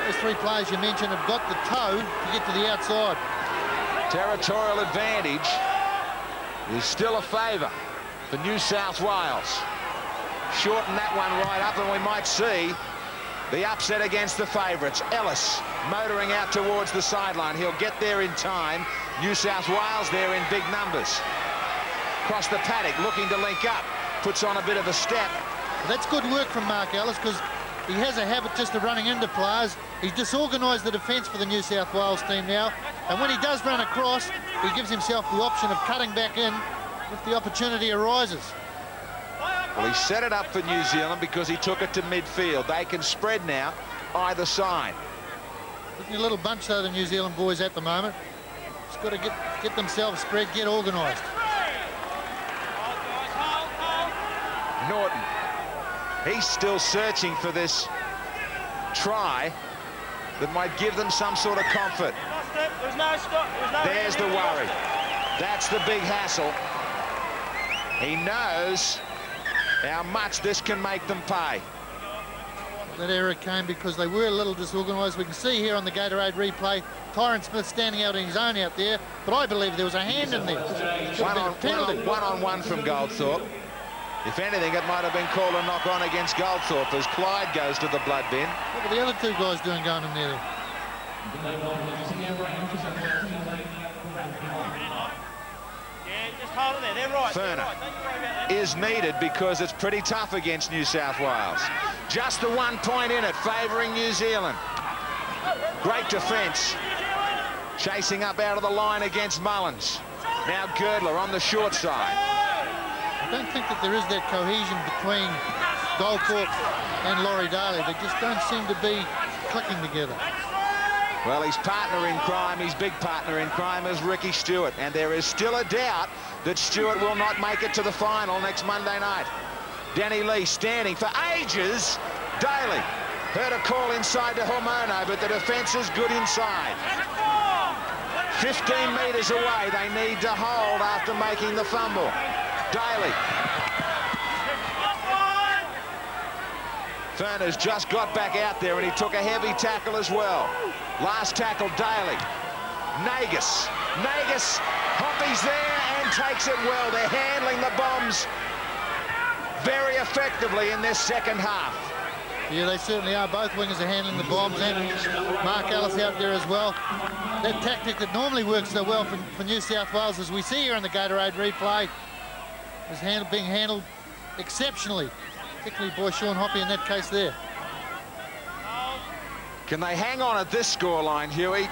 those 3 players you mentioned have got the toe to get to the outside. Territorial advantage is still a favour for New South Wales. Shorten that one right up and we might see the upset against the favourites. Ellis motoring out towards the sideline. He'll get there in time. New South Wales there in big numbers. Across the paddock, looking to link up. Puts on a bit of a step. That's good work from Mark Ellis, because he has a habit just of running into players. He's disorganised the defence for the New South Wales team now, and when he does run across, he gives himself the option of cutting back in if the opportunity arises. Well, he set it up for New Zealand because he took it to midfield. They can spread now either side. Looking a little bunch, though, the New Zealand boys at the moment. Just got to get themselves spread, get organised. Norton, he's still searching for this try that might give them some sort of comfort. There's the worry. That's the big hassle. He knows how much this can make them pay. That error came because they were a little disorganised. We can see here on the Gatorade replay, Tyron Smith standing out in his own out there, but I believe there was a hand in there. One-on-one from Goldthorpe. If anything, it might have been called a knock-on against Goldthorpe as Clyde goes to the blood bin. What were the other two guys doing going in there? Furner is needed because it's pretty tough against New South Wales. Just the 1 point in it, favouring New Zealand. Great defence. Chasing up out of the line against Mullins. Now Girdler on the short side. I don't think that there is that cohesion between Goldthorpe and Laurie Daly. They just don't seem to be clicking together. Well, his partner in crime, his big partner in crime is Ricky Stewart, and there is still a doubt that Stewart will not make it to the final next Monday night. Danny Lee standing for ages. Daly heard a call inside to Hormono, but the defence is good inside. 15 metres away, they need to hold after making the fumble. Daly. Furner's just got back out there and he took a heavy tackle as well. Last tackle, Daly. Nagus. Hoppy's there and takes it well. They're handling the bombs very effectively in this second half. Yeah, they certainly are. Both wingers are handling the bombs, and Mark Ellis out there as well. That tactic that normally works so well for New South Wales, as we see here in the Gatorade replay, is being handled exceptionally, particularly by Sean Hoppy in that case there. Can they hang on at this scoreline, Huey?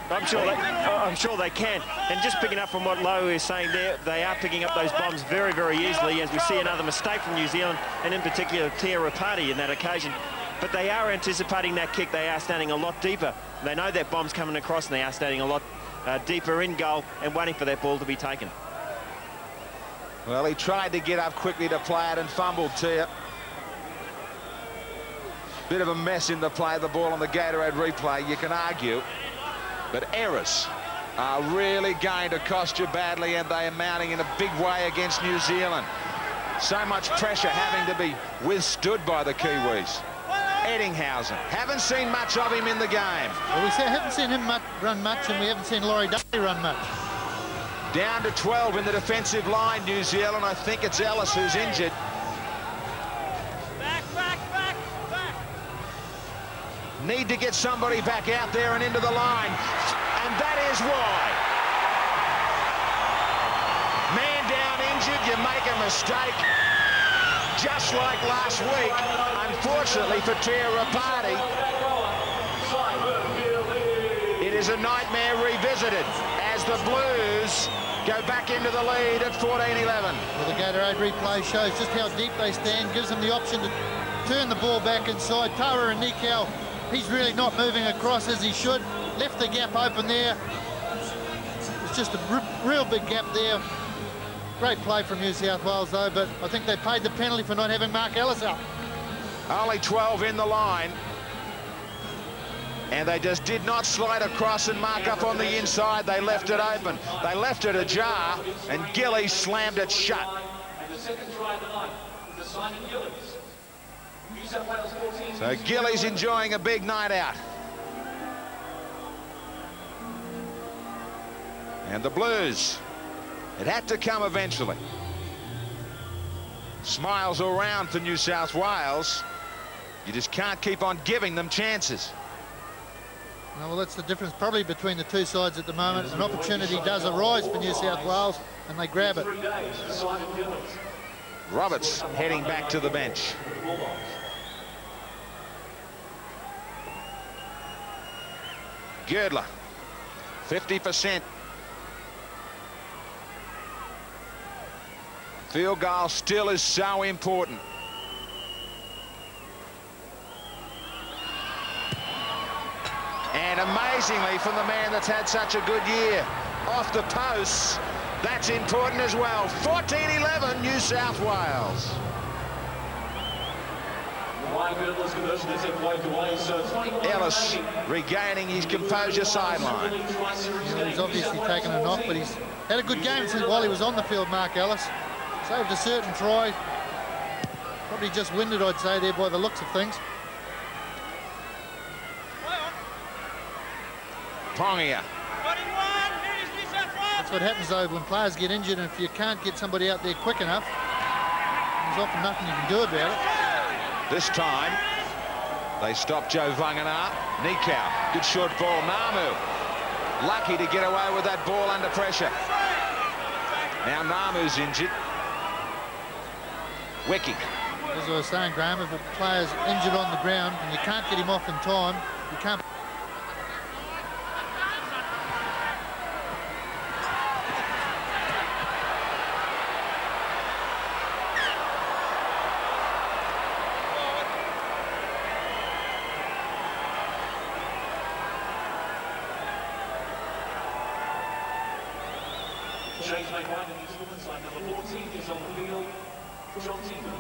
I'm sure they can. And just picking up from what Lowe is saying there, they are picking up those bombs very, very easily, as we see another mistake from New Zealand, and in particular Tia Rapati in that occasion. But they are anticipating that kick. They are standing a lot deeper. They know that bomb's coming across, and they are standing a lot deeper in goal and waiting for that ball to be taken. Well, he tried to get up quickly to play it and fumbled Tia. Bit of a mess in the play of the ball on the Gatorade replay, you can argue. But errors are really going to cost you badly, and they are mounting in a big way against New Zealand. So much pressure having to be withstood by the Kiwis. Eddinghausen, haven't seen much of him in the game. Well, we haven't seen him run much, and we haven't seen Laurie Daly run much. Down to 12 in the defensive line, New Zealand. I think it's Ellis who's injured. Need to get somebody back out there and into the line, and that is why. Man down injured, you make a mistake. Just like last week, unfortunately for Tia Rapati, it is a nightmare revisited as the Blues go back into the lead at 14-11. Well, the Gatorade replay shows just how deep they stand, gives them the option to turn the ball back inside. Tara and Nikau, he's really not moving across as he should. Left the gap open there. It's just a real big gap there. Great play from New South Wales, though, but I think they paid the penalty for not having Mark Ellis up. Only 12 in the line. And they just did not slide across and mark up on the inside. They left it open. They left it ajar, and Gillies slammed it shut. And the second try of the night was to Simon Gillies. New South Wales 14. So Gillies enjoying a big night out. And the Blues, it had to come eventually. Smiles all round for New South Wales. You just can't keep on giving them chances. Well, that's the difference probably between the two sides at the moment. An opportunity does arise for New South Wales, and they grab it. Roberts heading back to the bench. Girdler, 50%. Field goal still is so important. And amazingly, from the man that's had such a good year, off the posts, that's important as well. 14-11, New South Wales. Ellis regaining his composure sideline. Yeah, he's obviously taken a knock, but he's had a good game since while he was on the field, Mark Ellis. Saved a certain try. Probably just winded, I'd say, there by the looks of things. Pongia. That's what happens, though, when players get injured, and if you can't get somebody out there quick enough, there's often nothing you can do about it. This time, they stop Joe Vangana. Nikau, good short ball. Namu, lucky to get away with that ball under pressure. Now Namu's injured. Wicking. As I was saying, Graham, if a player's injured on the ground and you can't get him off in time, you can't. Change made by the New Zealand side. Number 14 is on the field. John Teamer.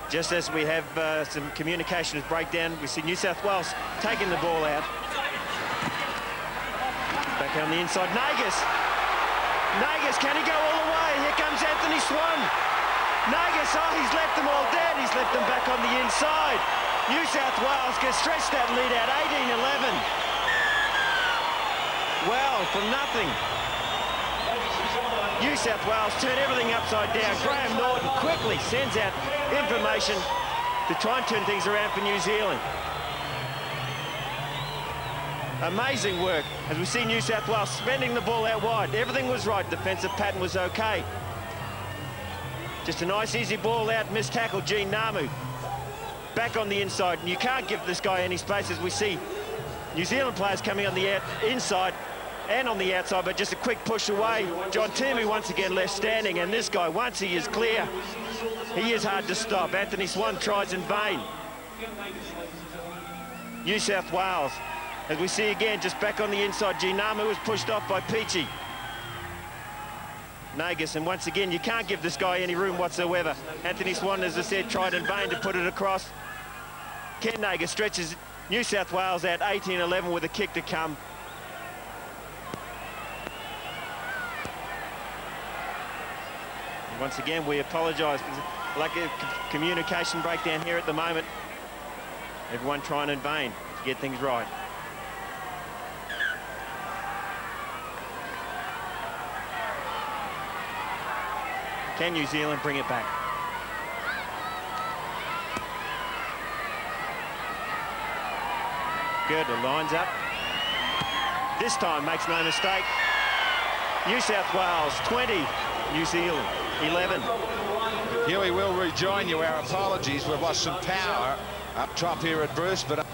Just as we have some communications breakdown, we see New South Wales taking the ball out. Back on the inside, Nagas. Nagas, can he go all the way? Here comes Anthony Swan. Nagas, oh, he's left them all dead. He's left them back on the inside. New South Wales can stretch that lead out, 18-11. Well, from nothing. New South Wales turn everything upside down. Graham Norton quickly sends out information to try and turn things around for New Zealand. Amazing work as we see New South Wales spending the ball out wide. Everything was right. Defensive pattern was okay. Just a nice easy ball out. Missed tackle, Gene Namu. Back on the inside. And you can't give this guy any space as we see New Zealand players coming on the inside and on the outside, but just a quick push away. John Timu once again left standing, and this guy, once he is clear, he is hard to stop. Anthony Swan tries in vain. New South Wales. As we see again, just back on the inside, Ginamu was pushed off by Peachy. Nagas, and once again, you can't give this guy any room whatsoever. Anthony Swan, as I said, tried in vain to put it across. Ken Nagas stretches New South Wales out 18-11 with a kick to come. And once again, we apologise for lack of communication breakdown here at the moment. Everyone trying in vain to get things right. Can New Zealand bring it back? Girdler lines up. This time makes no mistake. New South Wales 20, New Zealand 11. Huey will rejoin you. Our apologies. We've lost some power up top here at Bruce, but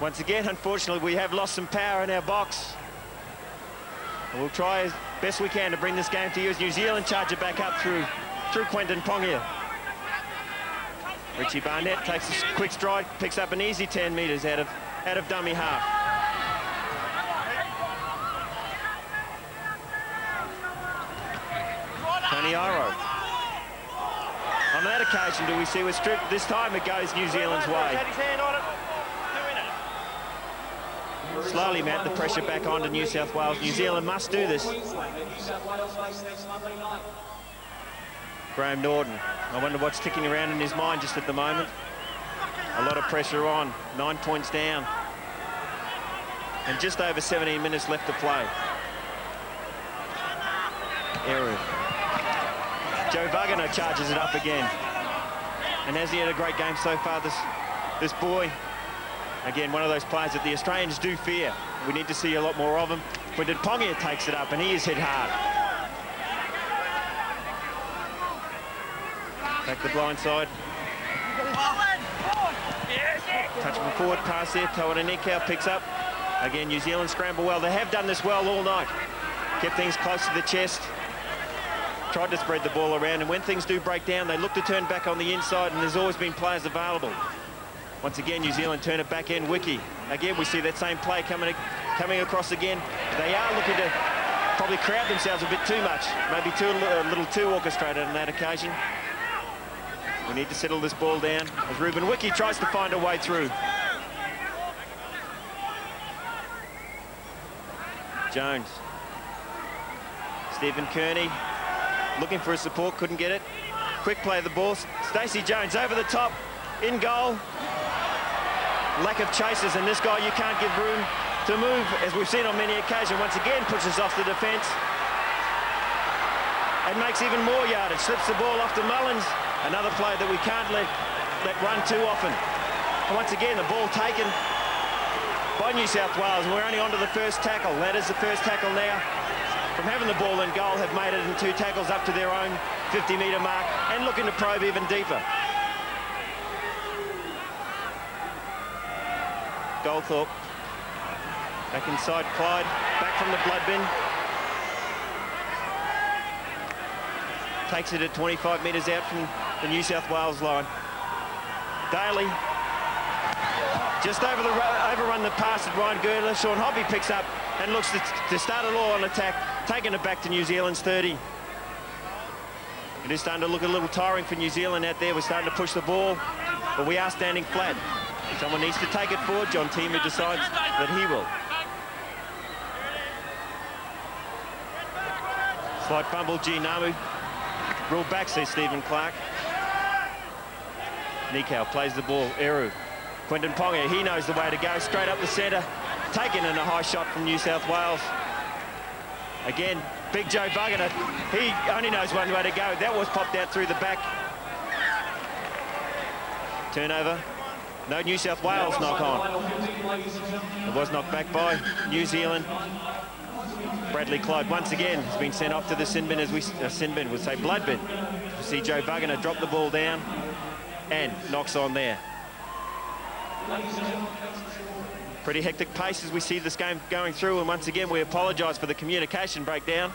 once again, unfortunately, we have lost some power in our box. And we'll try as best we can to bring this game to you as New Zealand charge it back up through Quentin Pongia. Richie Barnett takes a quick stride, picks up an easy 10 metres out of dummy half. Tony Iro. On that occasion, do we see we're stripped? This time it goes New Zealand's way. Slowly mount the pressure back onto New South Wales. New Zealand must do this. Graham Norton. I wonder what's ticking around in his mind just at the moment. A lot of pressure on. 9 points down. And just over 17 minutes left to play. Eru. Joe Vagana charges it up again. And has he had a great game so far, this boy? Again, one of those players that the Australians do fear. We need to see a lot more of him. Quinton Pongia takes it up, and he is hit hard. Back the blind side. Touch from forward pass there. Tawana Nikau picks up. Again, New Zealand scramble well. They have done this well all night. Kept things close to the chest. Tried to spread the ball around, and when things do break down, they look to turn back on the inside, and there's always been players available. Once again, New Zealand turn it back in. Wiki. Again, we see that same play coming across again. They are looking to probably crowd themselves a bit too much. Maybe a little too orchestrated on that occasion. We need to settle this ball down as Ruben Wiki tries to find a way through. Jones. Stephen Kearney looking for his support, couldn't get it. Quick play of the ball. Stacey Jones over the top, in goal. Lack of chasers, and this guy you can't give room to move, as we've seen on many occasions. Once again, pushes off the defence and makes even more yardage. Slips the ball off to Mullins. Another play that we can't let run too often. And once again, the ball taken by New South Wales, and we're only on to the first tackle. That is the first tackle now. From having the ball in goal, have made it in 2 tackles up to their own 50-metre mark and looking to probe even deeper. Goldthorpe. Back inside Clyde. Back from the blood bin. Takes it at 25 metres out from the New South Wales line. Daly. Just overrun the pass at Ryan Girdler. Sean Hoppy picks up and looks to start it all on attack, taking it back to New Zealand's 30. It is starting to look a little tiring for New Zealand out there. We're starting to push the ball, but we are standing flat. Someone needs to take it forward. John Timu decides that he will. Slight fumble, G. Namu. Ruled back, says Stephen Clark. Nikau plays the ball. Eru. Quinton Pongia, he knows the way to go. Straight up the centre. Taken in a high shot from New South Wales. Again, big Joe Vagana. He only knows one way to go. That was popped out through the back. Turnover. No New South Wales knock on. It was knocked back by New Zealand. Bradley Clyde once again has been sent off to the sin bin, as we sin bin would say blood bin. We see Joe Vagana drop the ball down and knocks on there. Pretty hectic pace as we see this game going through, and once again we apologise for the communication breakdown.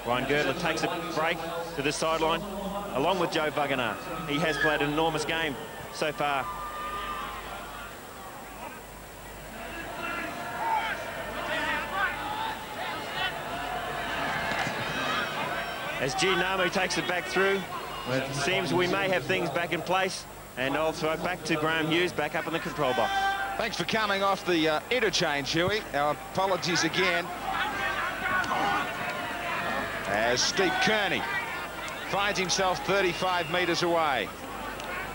Ryan Girdler takes a break to the sideline along with Joe Vagana. He has played an enormous game so far. As G. Namu takes it back through, it seems we may have things back in place. And I'll throw it back to Graham Hughes, back up in the control box. Thanks for coming off the interchange, Huey. Our apologies again. As Steve Kearney finds himself 35 metres away.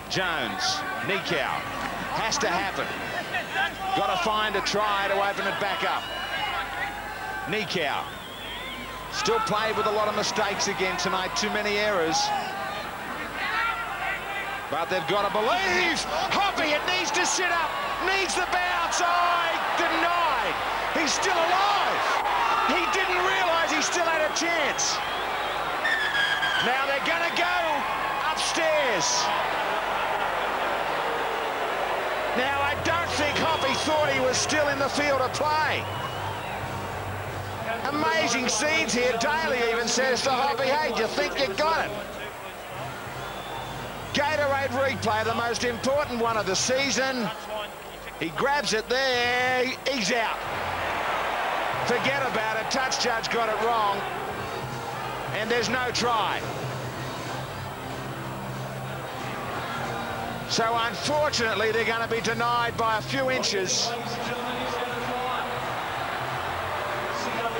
Jones, Nikau, has to happen. Got to find a try to open it back up. Nikau, still played with a lot of mistakes again tonight, too many errors. But they've got to believe. Hoppy, it needs to sit up. Needs the bounce. Oh, denied. He's still alive. He didn't realise he still had a chance. Now they're going to go upstairs. Now, I don't think Hoppy thought he was still in the field of play. Amazing scenes here. Daly even says to Hoppy, hey, do you think you got it? Gatorade replay, the most important one of the season. He grabs it there, he's out. Forget about it, touch judge got it wrong. And there's no try. So unfortunately, they're going to be denied by a few inches.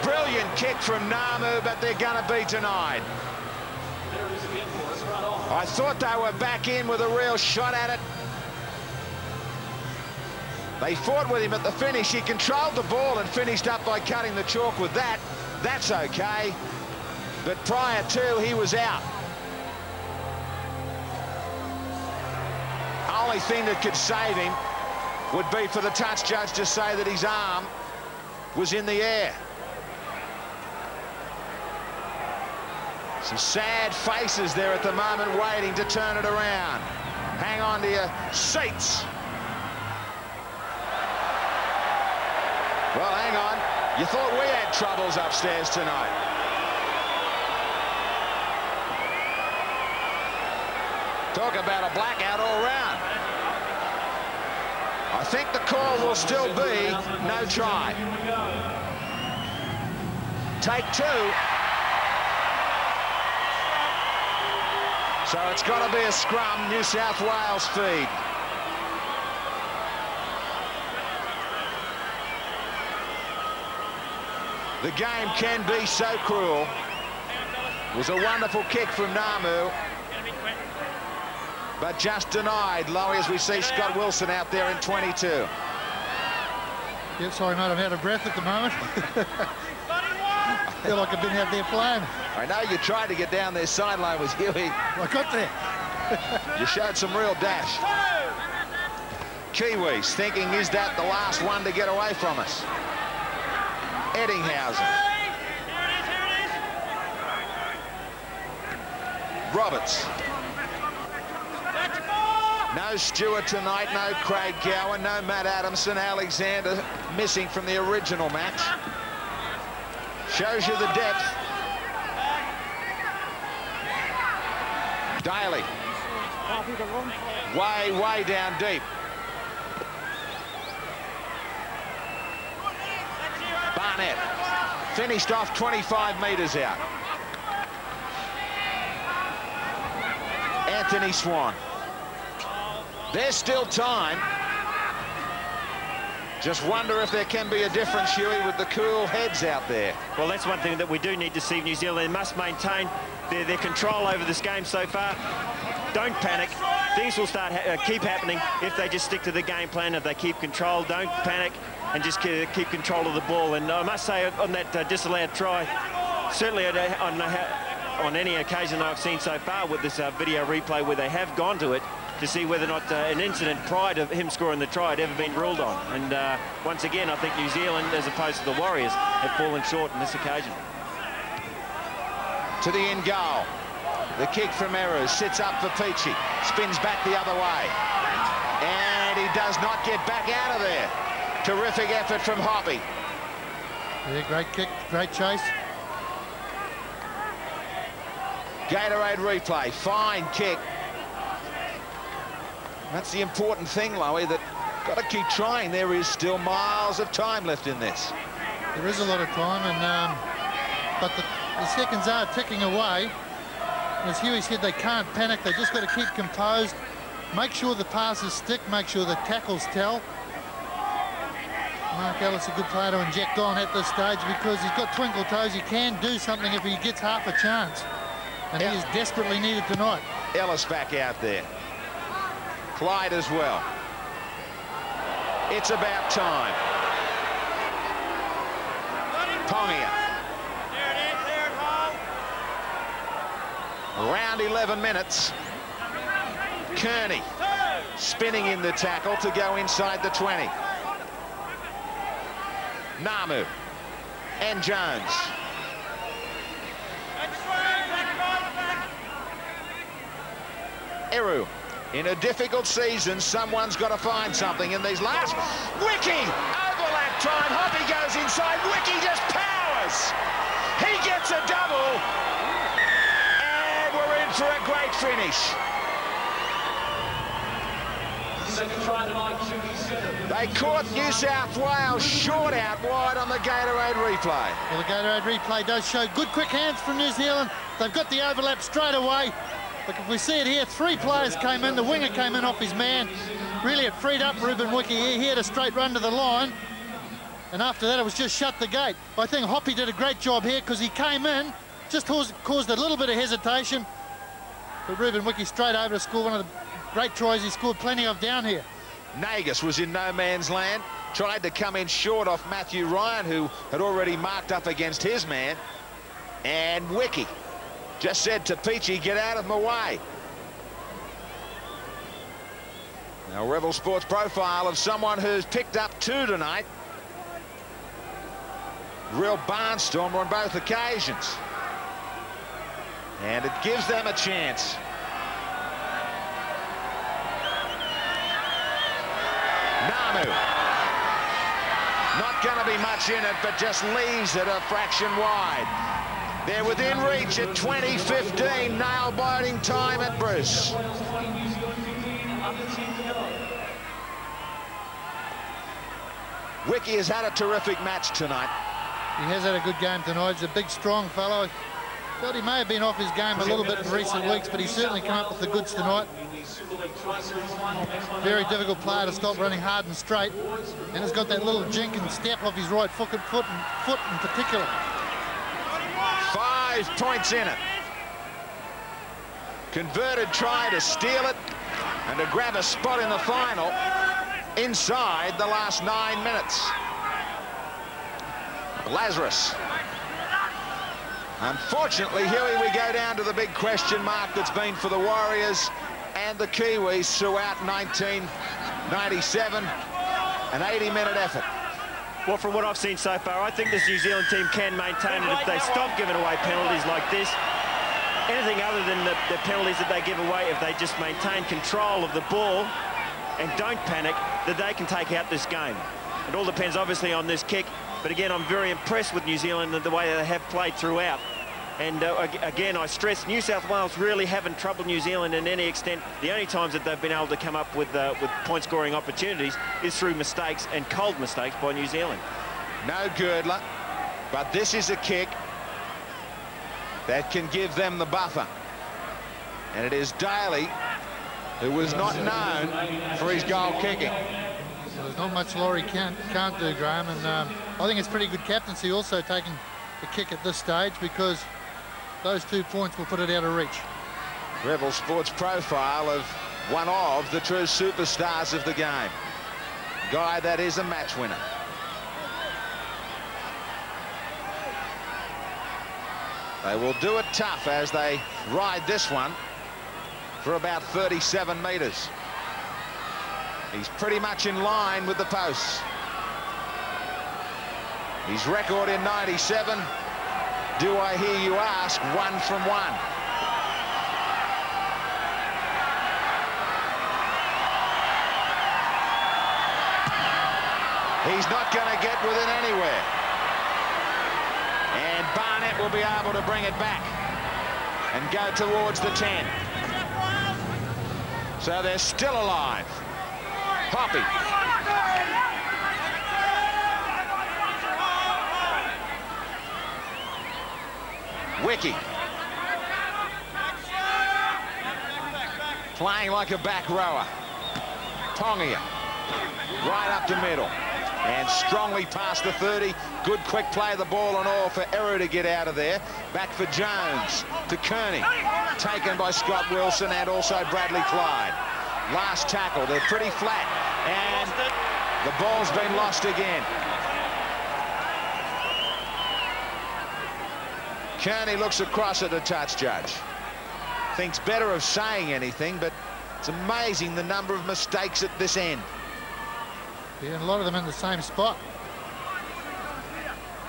Brilliant kick from Namu, but they're going to be denied. I thought they were back in with a real shot at it. They fought with him at the finish. He controlled the ball and finished up by cutting the chalk with that. That's okay. But prior to, he was out. Only thing that could save him would be for the touch judge to say that his arm was in the air. Some sad faces there at the moment waiting to turn it around. Hang on to your seats. Well, hang on. You thought we had troubles upstairs tonight. Talk about a blackout all round. I think the call will still be no try. Take two. So it's got to be a scrum, New South Wales feed. The game can be so cruel. It was a wonderful kick from Namu, but just denied, Lowy, as we see Scott Wilson out there in 22. Yeah, sorry, mate, I'm out of breath at the moment. I feel like I've been out there playing. I know you tried to get down their sideline with Huey. I got there. You showed some real dash. Kiwis thinking, is that the last one to get away from us? Eddinghausen. Roberts. No Stewart tonight, no Craig Gowan, no Matt Adamson. Alexander missing from the original match. Shows you the depth. Daly. Way down deep. Barnett. Finished off 25 metres out. Anthony Swan. There's still time. Just wonder if there can be a difference, Huey, with the cool heads out there. Well, that's one thing that we do need to see. New Zealand, they must maintain their control over this game so far. Don't panic. Things will start keep happening if they just stick to the game plan. If they keep control, don't panic, and just keep control of the ball. And I must say, on that disallowed try, certainly on any occasion I've seen so far with this video replay where they have gone to it to see whether or not an incident prior to him scoring the try had ever been ruled on. And once again, I think New Zealand, as opposed to the Warriors, have fallen short on this occasion. To the end goal. The kick from Eru sits up for Peachy. Spins back the other way. And he does not get back out of there. Terrific effort from Hoppy. Yeah, great kick, great chase. Gatorade replay. Fine kick. That's the important thing, Lowy, that got to keep trying. There is still miles of time left in this. There is a lot of time, and but the seconds are ticking away. As Huey said, they can't panic. They just got to keep composed, make sure the passes stick, make sure the tackles tell. Mark Ellis, a good player to inject on at this stage because he's got twinkle toes. He can do something if he gets half a chance, and he is desperately needed tonight. Ellis back out there. Clyde as well. It's about time. Pongia. Around 11 minutes. Kearney spinning in the tackle to go inside the 20. Namu and Jones. Eru. In a difficult season, someone's got to find something in these last. Wiki! Overlap time. Hoppy goes inside. Wiki just powers. He gets a double. And we're in for a great finish. Second try tonight, New Zealand. They caught New South Wales short out wide on the Gatorade replay. Well, the Gatorade replay does show good quick hands from New Zealand. They've got the overlap straight away. Look, if we see it here, three players came in. The winger came in off his man. Really, it freed up Ruben Wiki. He had a straight run to the line. And after that, it was just shut the gate. I think Hoppy did a great job here because he came in, just caused a little bit of hesitation. But Ruben Wiki straight over to score one of the great tries he scored plenty of down here. Nagus was in no man's land, tried to come in short off Matthew Ryan, who had already marked up against his man. And Wiki just said to Peachy, get out of my way. Now, Rebel Sports profile of someone who's picked up 2 tonight. Real barnstormer on both occasions. And it gives them a chance. Namu. Not going to be much in it, but just leaves it a fraction wide. They're within reach at 20:15, nail-biting time at Bruce. Wiki has had a terrific match tonight. He has had a good game tonight. He's a big, strong fellow. Thought he may have been off his game a little bit in recent weeks, but he's certainly come up with the goods tonight. Very difficult player to stop running hard and straight, and has got that little jink and step off his right foot in particular. 5 points in it. Converted try to steal it and to grab a spot in the final inside the last 9 minutes. Lazarus. Unfortunately, Huey, we go down to the big question mark that's been for the Warriors and the Kiwis throughout 1997, an 80-minute effort. Well, from what I've seen so far, I think this New Zealand team can maintain it if they stop giving away penalties like this. Anything other than the penalties that they give away, if they just maintain control of the ball and don't panic, that they can take out this game. It all depends, obviously, on this kick. But again, I'm very impressed with New Zealand and the way they have played throughout. And again, I stress, New South Wales really haven't troubled New Zealand in any extent. The only times that they've been able to come up with point-scoring opportunities is through mistakes, and cold mistakes, by New Zealand. No Girdler, but this is a kick that can give them the buffer. And it is Daly, who was not known for his goal kicking. There's not much Laurie can't do, Graham, and I think it's pretty good captaincy also taking the kick at this stage, because those 2 points will put it out of reach. Rebel Sports profile of one of the true superstars of the game. Guy that is a match winner. They will do it tough as they ride this one for about 37 metres. He's pretty much in line with the posts. His record in 97, do I hear you ask, 1 from 1. He's not going to get within anywhere. And Barnett will be able to bring it back and go towards the 10. So they're still alive. Poppy. Wiki. Playing like a back rower. Tongia. Right up the middle. And strongly past the 30. Good quick play of the ball and all for Eru to get out of there. Back for Jones to Kearney. Taken by Scott Wilson and also Bradley Clyde. Last tackle. They're pretty flat. And the ball's been lost again. Kearney looks across at the touch judge. Thinks better of saying anything, but it's amazing the number of mistakes at this end. Yeah, and a lot of them in the same spot.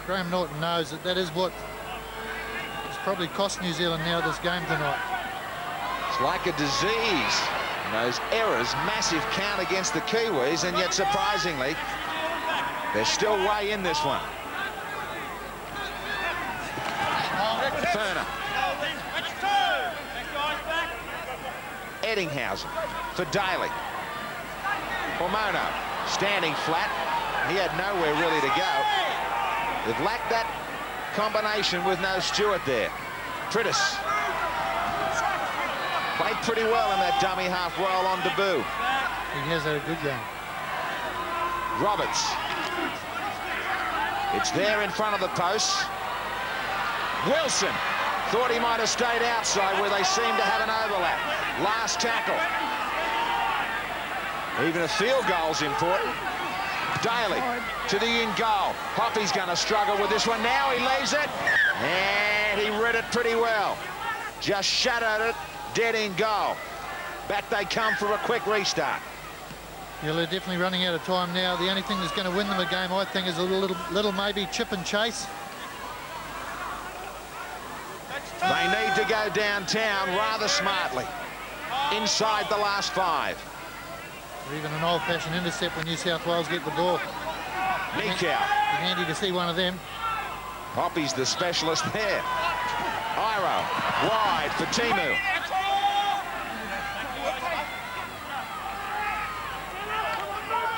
Graham Norton knows that that is what has probably cost New Zealand now this game tonight. It's like a disease. And those errors, massive count against the Kiwis, and yet surprisingly, they're still way in this one. Ferner. Eddinghausen for Daly. Hormono standing flat. He had nowhere really to go. They've lacked that combination with no Stewart there. Prittis. Played pretty well in that dummy half roll on debut. He has had a good game. Roberts. It's there in front of the posts. Wilson thought he might have stayed outside where they seem to have an overlap. Last tackle. Even a field goal's important. Daly to the in goal. Hoppy's going to struggle with this one. Now he leaves it. And he read it pretty well. Just shadowed it, dead in goal. Back they come for a quick restart. Yeah, they're definitely running out of time now. The only thing that's going to win them a game, I think, is a little maybe chip and chase. They need to go downtown rather smartly. Inside the last 5. Or even an old-fashioned intercept when New South Wales get the ball. Nikau. Be handy to see one of them. Hoppy's the specialist there. Iro wide for Timu.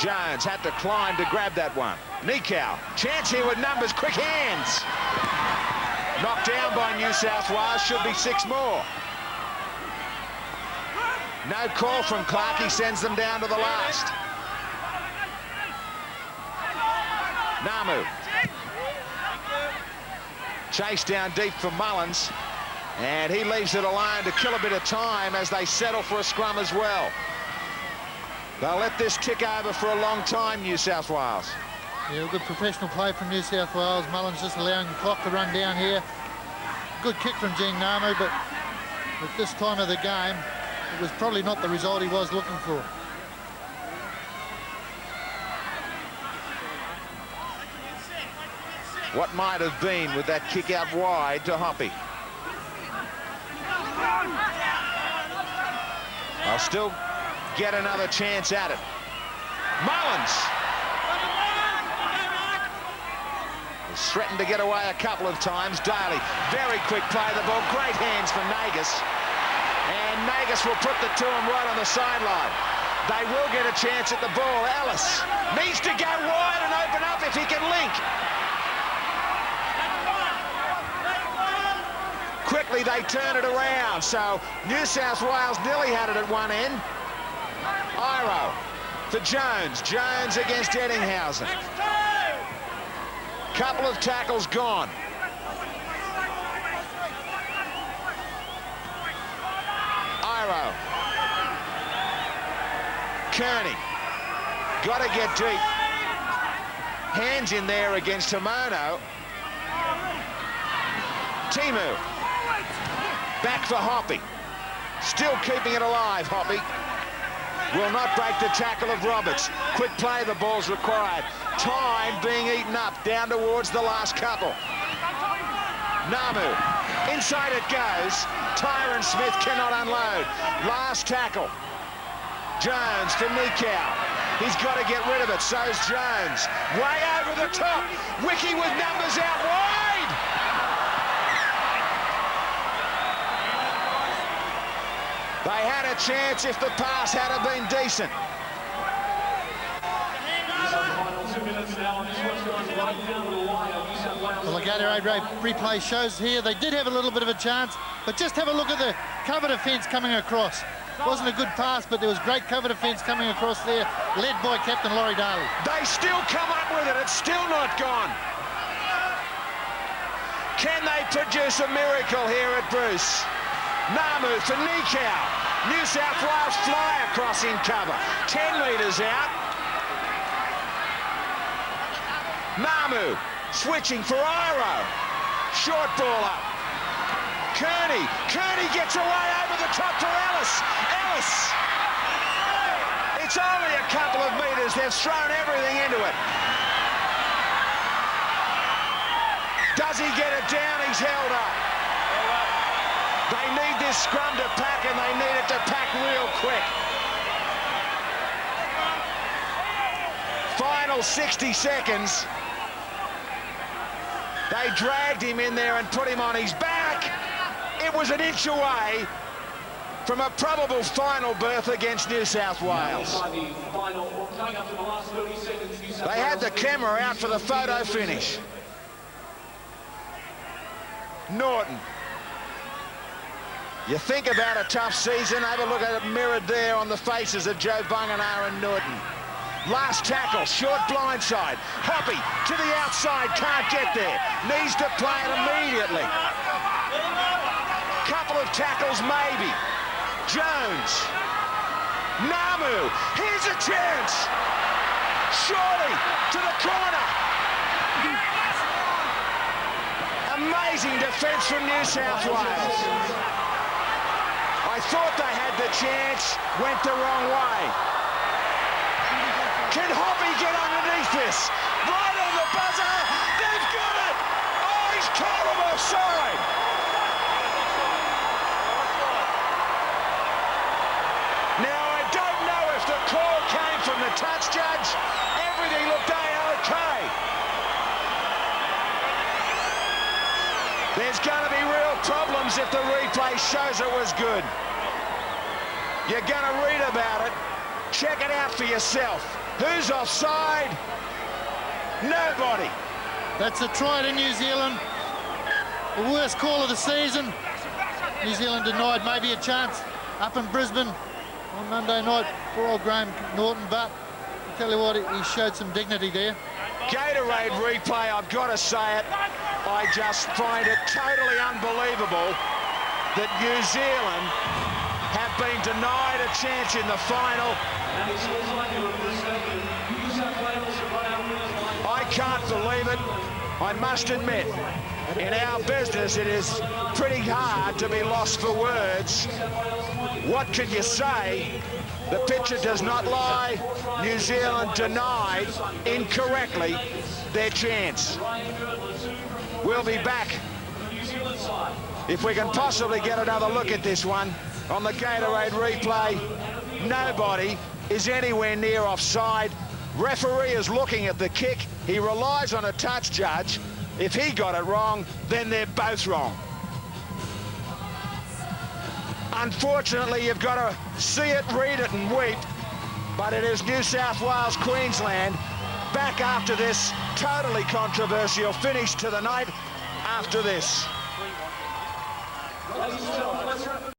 Jones had to climb to grab that one. Nikau, chance here with numbers, quick hands. Knocked down by New South Wales, should be 6 more. No call from Clark, he sends them down to the last. Namu. Chase down deep for Mullins, and he leaves it alone to kill a bit of time as they settle for a scrum as well. They'll let this tick over for a long time, New South Wales. Yeah, good professional play from New South Wales. Mullins just allowing the clock to run down here. Good kick from Gene Namu, but at this time of the game, it was probably not the result he was looking for. What might have been with that kick out wide to Hoppy. They'll still get another chance at it. Mullins has threatened to get away a couple of times. Daly, very quick play of the ball. Great hands from Nagas. And Nagas will put the 2 right on the sideline. They will get a chance at the ball. Ellis needs to go wide and open up if he can link. Quickly they turn it around, so New South Wales nearly had it at one end. Iro for Jones. Jones against Eddinghausen. Couple of tackles gone. Iro. Kearney. Got to get deep. Hands in there against Tomono. Timu. Back for Hoppy. Still keeping it alive, Hoppy. Will not break the tackle of Roberts. Quick play, the ball's required. Time being eaten up, down towards the last couple. Namu, inside it goes. Tyron Smith cannot unload. Last tackle. Jones for Nikau. He's got to get rid of it, so's Jones. Way over the top. Wiki with numbers out wide. They had a chance if the pass had been decent. The Gatorade replay shows here they did have a little bit of a chance, but just have a look at the cover defence coming across. Wasn't a good pass, but there was great cover defence coming across there, led by Captain Laurie Daly. They still come up with it. It's still not gone. Can they produce a miracle here at Bruce? Namu for Nikau. New South Wales fly across in cover. 10 metres out. Namu switching for Iro. Short ball up. Kearney. Kearney gets away over the top to Ellis. Ellis. It's only a couple of metres. They've thrown everything into it. Does he get it down? He's held up. They need this scrum to pack, and they need it to pack real quick. Final 60 seconds. They dragged him in there and put him on his back. It was an inch away from a probable final berth against New South Wales. They had the camera out for the photo finish. Norton. You think about a tough season, have a look at it mirrored there on the faces of Joe Bunganar and Norton. Last tackle, short blindside. Hoppy to the outside, can't get there. Needs to play it immediately. Couple of tackles maybe. Jones. Namu, here's a chance. Shorty to the corner. Amazing defence from New South Wales. I thought they had the chance, went the wrong way. Can Hoppy get underneath this? Right on the buzzer, they've got it! Oh, he's called him offside! Now, I don't know if the call came from the touch judge. Everything looked A-OK. There's going to be real problems if the replay shows it was good. You're going to read about it. Check it out for yourself. Who's offside? Nobody. That's a try to New Zealand. The worst call of the season. New Zealand denied maybe a chance up in Brisbane on Monday night for old Graham Norton, but I tell you what, he showed some dignity there. Gatorade replay, I've got to say it. I just find it totally unbelievable that New Zealand have been denied a chance in the final. I can't believe it. I must admit, in our business, it is pretty hard to be lost for words. What can you say? The picture does not lie. New Zealand denied incorrectly their chance. We'll be back, if we can possibly get another look at this one, on the Gatorade replay. Nobody is anywhere near offside. Referee is looking at the kick. He relies on a touch judge. If he got it wrong, then they're both wrong. Unfortunately, you've got to see it, read it and weep, but it is New South Wales, Queensland, back after this totally controversial finish to the night after this.